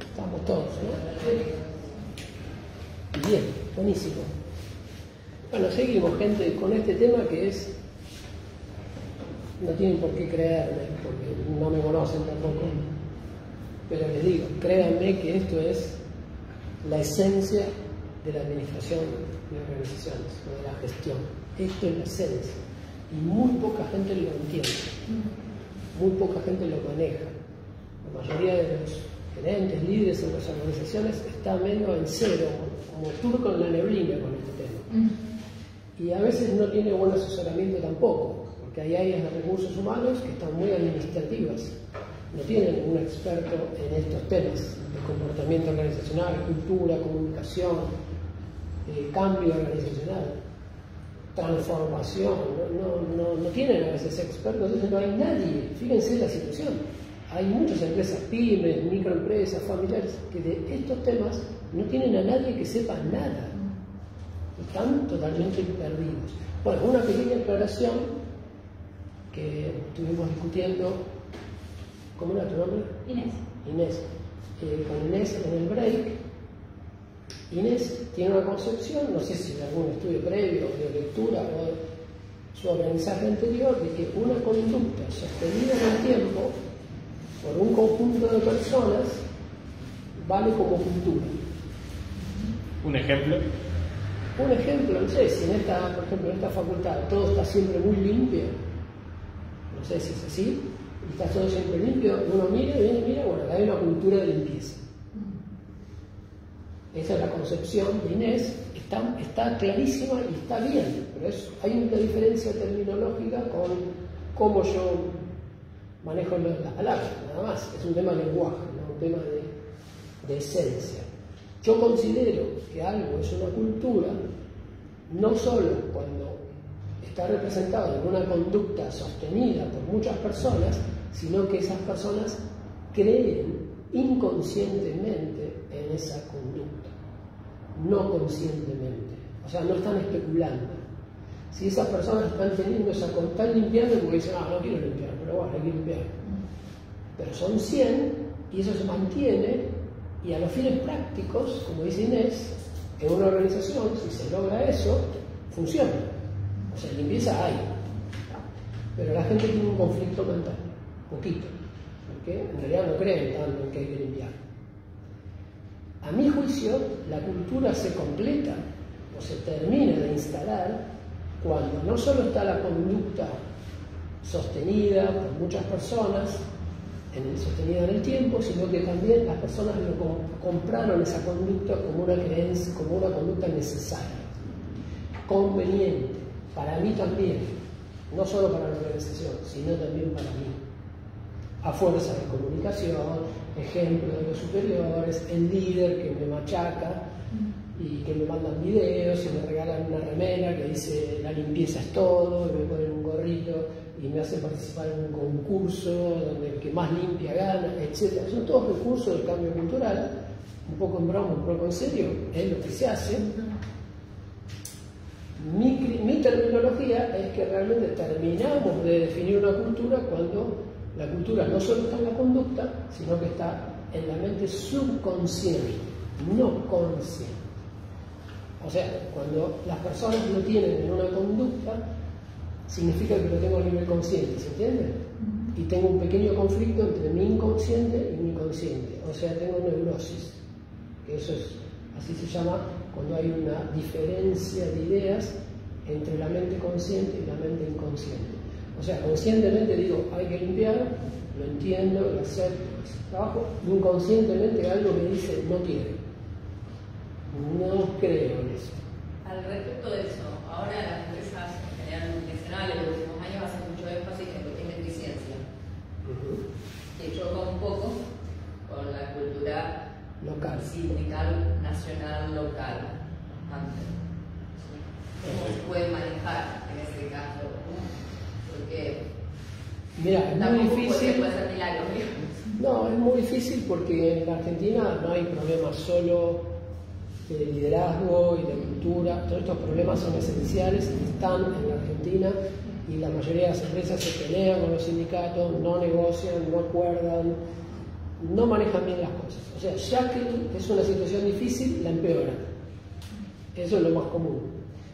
Estamos todos, ¿no? Bien, buenísimo. Bueno, seguimos, gente, con este tema que es... No tienen por qué creerme, porque no me conocen tampoco. Pero les digo, créanme que esto es la esencia de la administración de organizaciones, o de la gestión. Esto es la esencia. Y muy poca gente lo entiende. Muy poca gente lo maneja. La mayoría de los gerentes, líderes en las organizaciones está medio en cero, como turco en la neblina con este tema. Y a veces no tiene buen asesoramiento tampoco, porque hay áreas de recursos humanos que están muy administrativas, no tienen un experto en estos temas de comportamiento organizacional, cultura, comunicación, cambio organizacional, transformación, no tienen a veces expertos, entonces no hay nadie. Fíjense la situación, hay muchas empresas pymes, microempresas, familiares, que de estos temas no tienen a nadie que sepa nada, están totalmente perdidos. Bueno, una pequeña aclaración que estuvimos discutiendo. ¿Cómo era tu nombre? Inés. Inés. Con Inés en el break. Inés tiene una concepción, no sé si de algún estudio previo, de lectura o de su aprendizaje anterior, de que una conducta sostenida en el tiempo por un conjunto de personas vale como cultura. ¿Un ejemplo? Un ejemplo, no sé, si en esta, por ejemplo, en esta facultad todo está siempre muy limpio, no sé si es así, y está todo siempre limpio, uno mira, bueno, hay una cultura de limpieza. Esa es la concepción de Inés, está clarísima y está bien, pero hay una diferencia terminológica con cómo yo manejo las palabras, nada más. Es un tema de lenguaje, ¿no? Un tema de esencia. Yo considero que algo es una cultura no solo cuando está representado en una conducta sostenida por muchas personas, sino que esas personas creen inconscientemente en esa conducta, no conscientemente, o sea, no están especulando. Si esas personas están teniendo están limpiando porque dicen, no quiero limpiar, pero bueno, hay que limpiar. Pero son 100 y eso se mantiene, y a los fines prácticos, como dice Inés, en una organización, si se logra eso, funciona. O sea, limpieza hay. Pero la gente tiene un conflicto mental, poquito, porque en realidad no creen tanto en que hay que limpiar. A mi juicio, la cultura se completa o se termina de instalar cuando no solo está la conducta sostenida por muchas personas, sostenida en el tiempo, sino que también las personas compraron esa conducta como una creencia, como una conducta necesaria, conveniente, para mí también, no solo para la organización, sino también para mí. A fuerza de comunicación, ejemplo de los superiores, el líder que me machaca y que me mandan videos y me regalan una remera que dice la limpieza es todo, y me ponen un gorrito y me hacen participar en un concurso donde el que más limpia gana, etc. Son todos recursos del cambio cultural, un poco en broma, un poco en serio, es lo que se hace. Mi terminología es que realmente terminamos de definir una cultura cuando la cultura no solo está en la conducta, sino que está en la mente subconsciente, no consciente. O sea, cuando las personas lo tienen en una conducta, significa que lo tengo a nivel consciente, ¿se entiende? Y tengo un pequeño conflicto entre mi inconsciente y mi consciente, o sea, tengo neurosis, que eso es, así se llama cuando hay una diferencia de ideas entre la mente consciente y la mente inconsciente. O sea, conscientemente digo, hay que limpiar, lo entiendo, lo acepto, trabajo, inconscientemente algo me dice, no quiero, no creo en eso. Al respecto de eso, ahora las empresas en general multinacionales en los últimos años hacen mucho énfasis en lo que es eficiencia, que choca un poco con la cultura Local. sindical, nacional, local. ¿Cómo se puede manejar en ese caso? Porque Mira, es muy Tampoco difícil. puede ser milagro, No, es muy difícil porque en la Argentina no hay problemas solo de liderazgo y de cultura. Todos estos problemas son esenciales y están en la Argentina, y la mayoría de las empresas se pelean con los sindicatos, no negocian, no acuerdan, no manejan bien las cosas. O sea, ya que es una situación difícil, la empeoran. Eso es lo más común.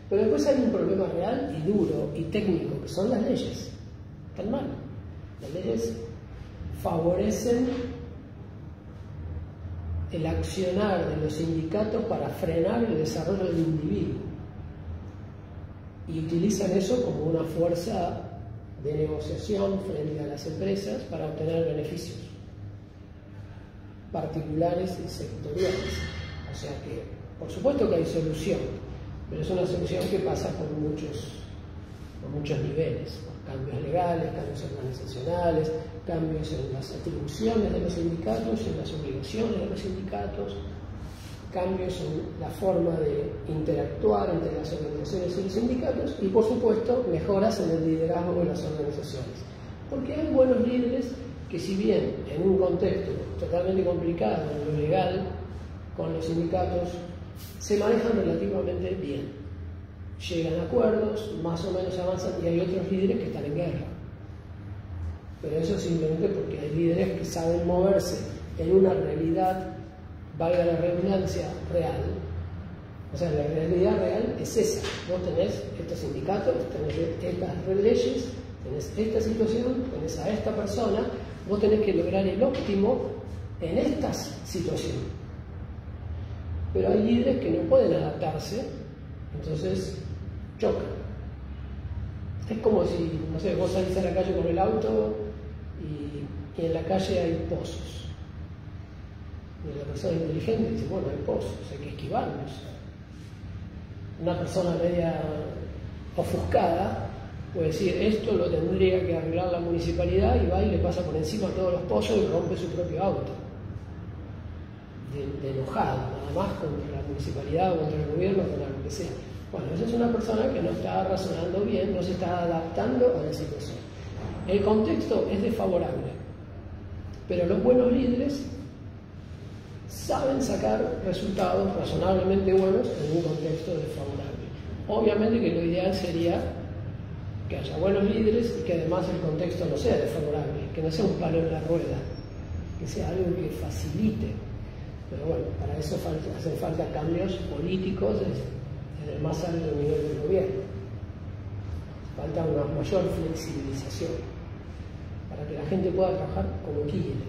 Pero después hay un problema real y duro y técnico, que son las leyes. Están mal. Las leyes favorecen el accionar de los sindicatos para frenar el desarrollo del individuo, y utilizan eso como una fuerza de negociación frente a las empresas para obtener beneficios particulares y sectoriales. O sea que, por supuesto que hay solución, pero es una solución que pasa por muchos niveles, por cambios legales, cambios organizacionales, cambios en las atribuciones de los sindicatos, en las obligaciones de los sindicatos, cambios en la forma de interactuar entre las organizaciones y los sindicatos, y por supuesto mejoras en el liderazgo de las organizaciones. Porque hay buenos líderes que, si bien en un contexto totalmente complicado en lo legal con los sindicatos, se manejan relativamente bien, llegan a acuerdos, más o menos avanzan, y hay otros líderes que están en guerra. Pero eso simplemente porque hay líderes que saben moverse en una realidad, valga la redundancia, real. O sea, la realidad real es esa. Vos tenés estos sindicatos, tenés estas leyes, tenés esta situación, tenés a esta persona, vos tenés que lograr el óptimo en esta situación. Pero hay líderes que no pueden adaptarse, entonces chocan. Es como si, no sé, vos salís a la calle con el auto y en la calle hay pozos. Y la persona inteligente dice, bueno, hay pozos, hay que esquivarlos. Una persona media ofuscada puede decir, esto lo tendría que arreglar la municipalidad, y va y le pasa por encima a todos los pozos y rompe su propio auto. De enojado, nada más contra la municipalidad o contra el gobierno, contra lo que sea. Bueno, esa es una persona que no está razonando bien, no se está adaptando a la situación. El contexto es desfavorable, pero los buenos líderes saben sacar resultados razonablemente buenos en un contexto desfavorable. Obviamente que lo ideal sería que haya buenos líderes y que además el contexto no sea desfavorable, que no sea un palo en la rueda, que sea algo que facilite. Pero bueno, para eso hacen falta cambios políticos desde el más alto nivel del gobierno. Falta una mayor flexibilización para que la gente pueda trabajar como quiere,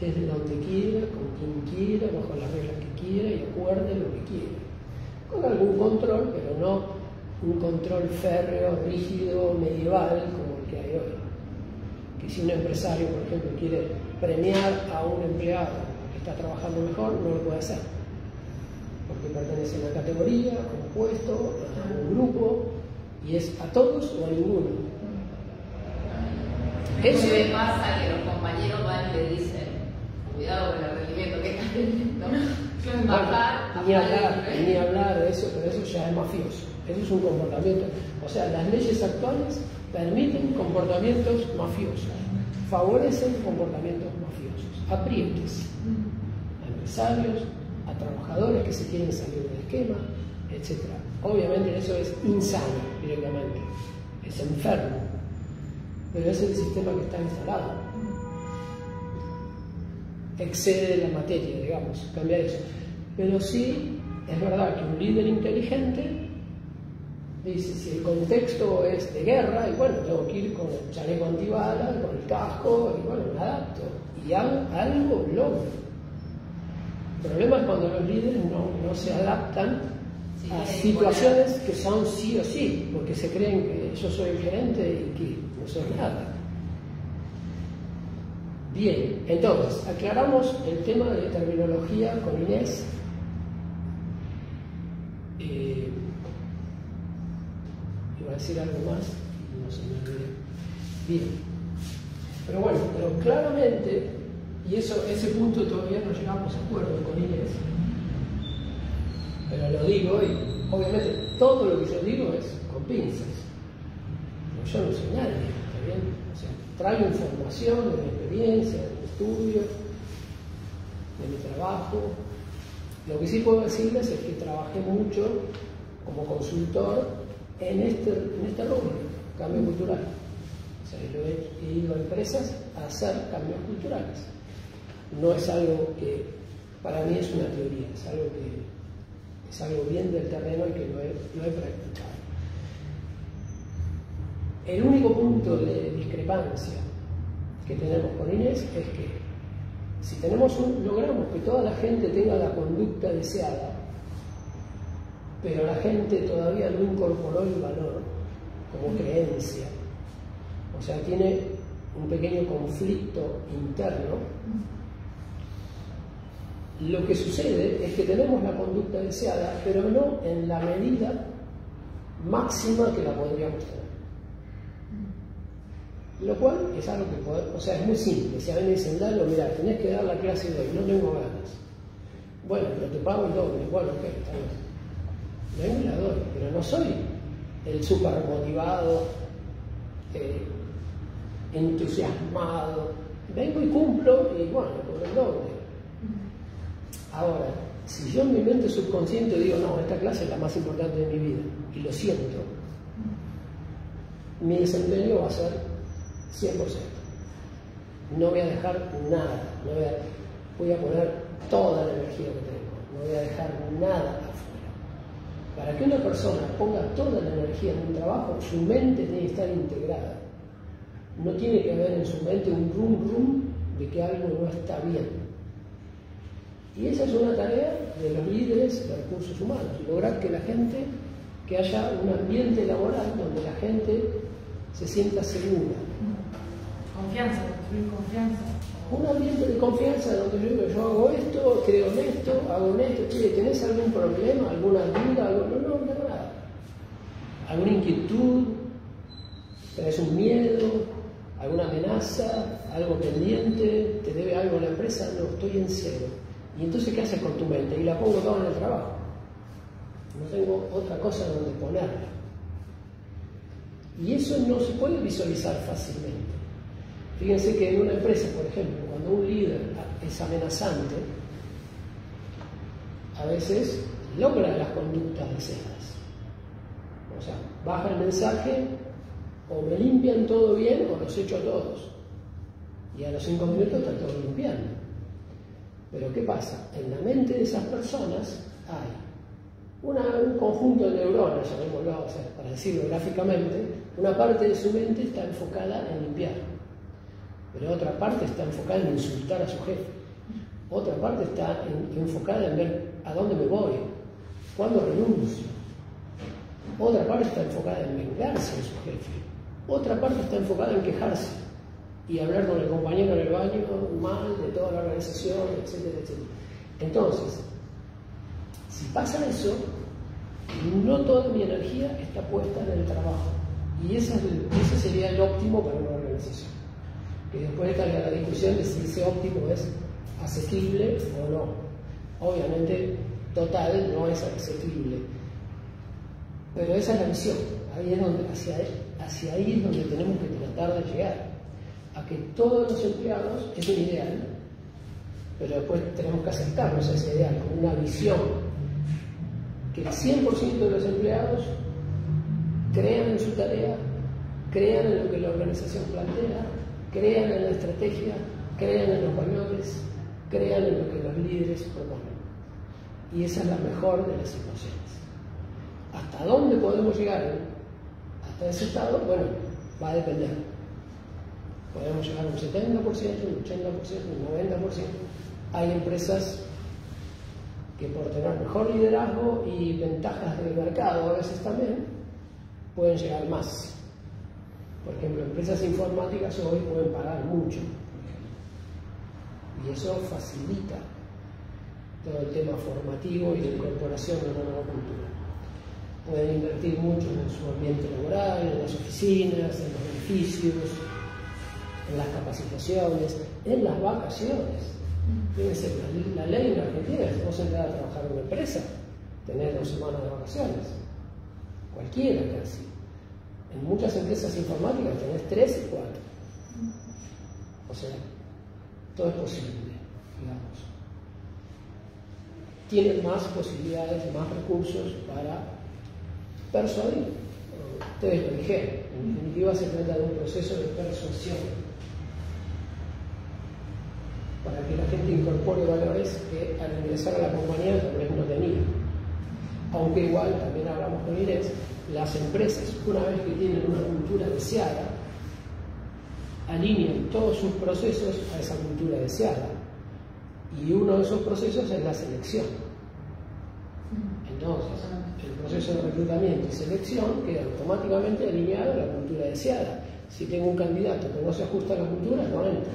desde donde quiera, con quien quiera, bajo las reglas que quiera y acuerde lo que quiera. Con algún control, pero no un control férreo, rígido, medieval como el que hay hoy. Que si un empresario, por ejemplo, quiere premiar a un empleado que está trabajando mejor, no lo puede hacer. Porque pertenece a una categoría, a un puesto, a un grupo, y es a todos o a ninguno. Eso me pasa que los compañeros van y le dicen, cuidado con el rendimiento que estás teniendo. Ni hablar de eso, pero eso ya es mafioso. Eso es un comportamiento. O sea, las leyes actuales permiten comportamientos mafiosos, favorecen comportamientos mafiosos, aprietes a empresarios, a trabajadores que se quieren salir del esquema, etc. Obviamente eso es insano directamente, es enfermo, pero es el sistema que está instalado. Excede la materia, digamos, cambiar eso. Pero sí, es verdad que un líder inteligente dice, si el contexto es de guerra, y bueno, tengo que ir con el chaleco antibalas, con el casco, y bueno, me adapto, y algo logro. El problema es cuando los líderes no se adaptan a situaciones que son sí o sí, porque se creen que yo soy el gerente y que no soy nada. Bien, entonces, aclaramos el tema de terminología con Inés. Iba a decir algo más y no se me olvidó. Bien, pero bueno, pero claramente, y ese punto todavía no llegamos a acuerdo con Inés, pero lo digo, y obviamente todo lo que yo digo es con pinzas. Yo no soy nadie, ¿está ¿bien? O sea, traigo información de mi experiencia, de mi estudio, de mi trabajo. Lo que sí puedo decirles es que trabajé mucho como consultor en este rubro, cambio cultural. O sea, yo he ido a empresas a hacer cambios culturales. No es algo que para mí es una teoría, es algo bien del terreno y que lo he practicado. El único punto de discrepancia que tenemos con Inés es que si logramos que toda la gente tenga la conducta deseada, pero la gente todavía no incorporó el valor como creencia, o sea, tiene un pequeño conflicto interno, lo que sucede es que tenemos la conducta deseada, pero no en la medida máxima que la podríamos tener. Lo cual es algo que podemos, o sea, es muy simple. Si a mí me dicen, Lalo, mira, tenés que dar la clase de hoy, no tengo ganas. Bueno, pero te pago el doble. Bueno, ok, está bien. Vengo y la doy, pero no soy el súper motivado, entusiasmado. Vengo y cumplo y bueno, por el doble. Ahora, si yo en mi mente subconsciente digo, no, esta clase es la más importante de mi vida, y lo siento, mi desempeño va a ser 100%. No voy a dejar nada, voy a poner toda la energía que tengo, no voy a dejar nada afuera. Para que una persona ponga toda la energía en un trabajo, su mente tiene que estar integrada. No tiene que haber en su mente un rum de que algo no está bien. Y esa es una tarea de los líderes de recursos humanos, lograr que haya un ambiente laboral donde la gente se sienta segura. Confianza, construir confianza. Un ambiente de confianza donde yo digo, yo hago esto, creo en esto, hago en esto, che, ¿tenés algún problema, alguna duda? No tengo nada. ¿Alguna inquietud? ¿Tenés un miedo? ¿Alguna amenaza? ¿Algo pendiente? ¿Te debe algo a la empresa? No, estoy en cero. ¿Y entonces qué haces con tu mente? Y la pongo toda en el trabajo. No tengo otra cosa donde ponerla. Y eso no se puede visualizar fácilmente. Fíjense que en una empresa, por ejemplo, cuando un líder es amenazante, a veces logra las conductas deseadas. O sea, baja el mensaje, o me limpian todo bien o los echo a todos. Y a los 5 minutos están todos limpiando. Pero ¿qué pasa? En la mente de esas personas hay un conjunto de neuronas, llamémoslo, o sea, para decirlo gráficamente, una parte de su mente está enfocada en limpiar, pero otra parte está enfocada en insultar a su jefe, otra parte está enfocada en ver a dónde me voy, cuándo renuncio, otra parte está enfocada en vengarse de su jefe, otra parte está enfocada en quejarse y hablar con el compañero en el baño mal de toda la organización, etcétera, etcétera. Entonces, si pasa eso, no toda mi energía está puesta en el trabajo. Y ese sería el óptimo para una organización. Que después está la discusión de si ese óptimo es asequible o no. Obviamente, total no es asequible. Pero esa es la visión. Ahí es donde, hacia ahí es donde tenemos que tratar de llegar. A que todos los empleados, es un ideal, pero después tenemos que acercarnos a ese ideal con una visión que el 100% de los empleados crean en su tarea, crean en lo que la organización plantea, crean en la estrategia, crean en los valores, crean en lo que los líderes proponen. Y esa es la mejor de las situaciones. ¿Hasta dónde podemos llegar? Hasta ese estado, bueno, va a depender. Podemos llegar a un 70%, un 80%, un 90%. Hay empresas que por tener mejor liderazgo y ventajas del mercado a veces también pueden llegar más. Por ejemplo, empresas informáticas hoy pueden pagar mucho, y eso facilita todo el tema formativo y de incorporación de una nueva cultura. Pueden invertir mucho en su ambiente laboral, en las oficinas, en los edificios, en las capacitaciones, en las vacaciones. Fíjense, la ley en Argentina es que vos entras a trabajar en una empresa, tenés 2 semanas de vacaciones, cualquiera casi. En muchas empresas informáticas tenés 3 y 4. O sea, todo es posible, digamos. Tienen más posibilidades, más recursos para persuadir. Ustedes lo dijeron, en definitiva se trata de un proceso de persuasión para que la gente incorpore valores que al ingresar a la compañía tal vez no tenía. Aunque igual, también hablamos con Inés, las empresas, una vez que tienen una cultura deseada, alinean todos sus procesos a esa cultura deseada. Y uno de esos procesos es la selección. Entonces, el proceso de reclutamiento y selección queda automáticamente alineado a la cultura deseada. Si tengo un candidato que no se ajusta a la cultura, no entra.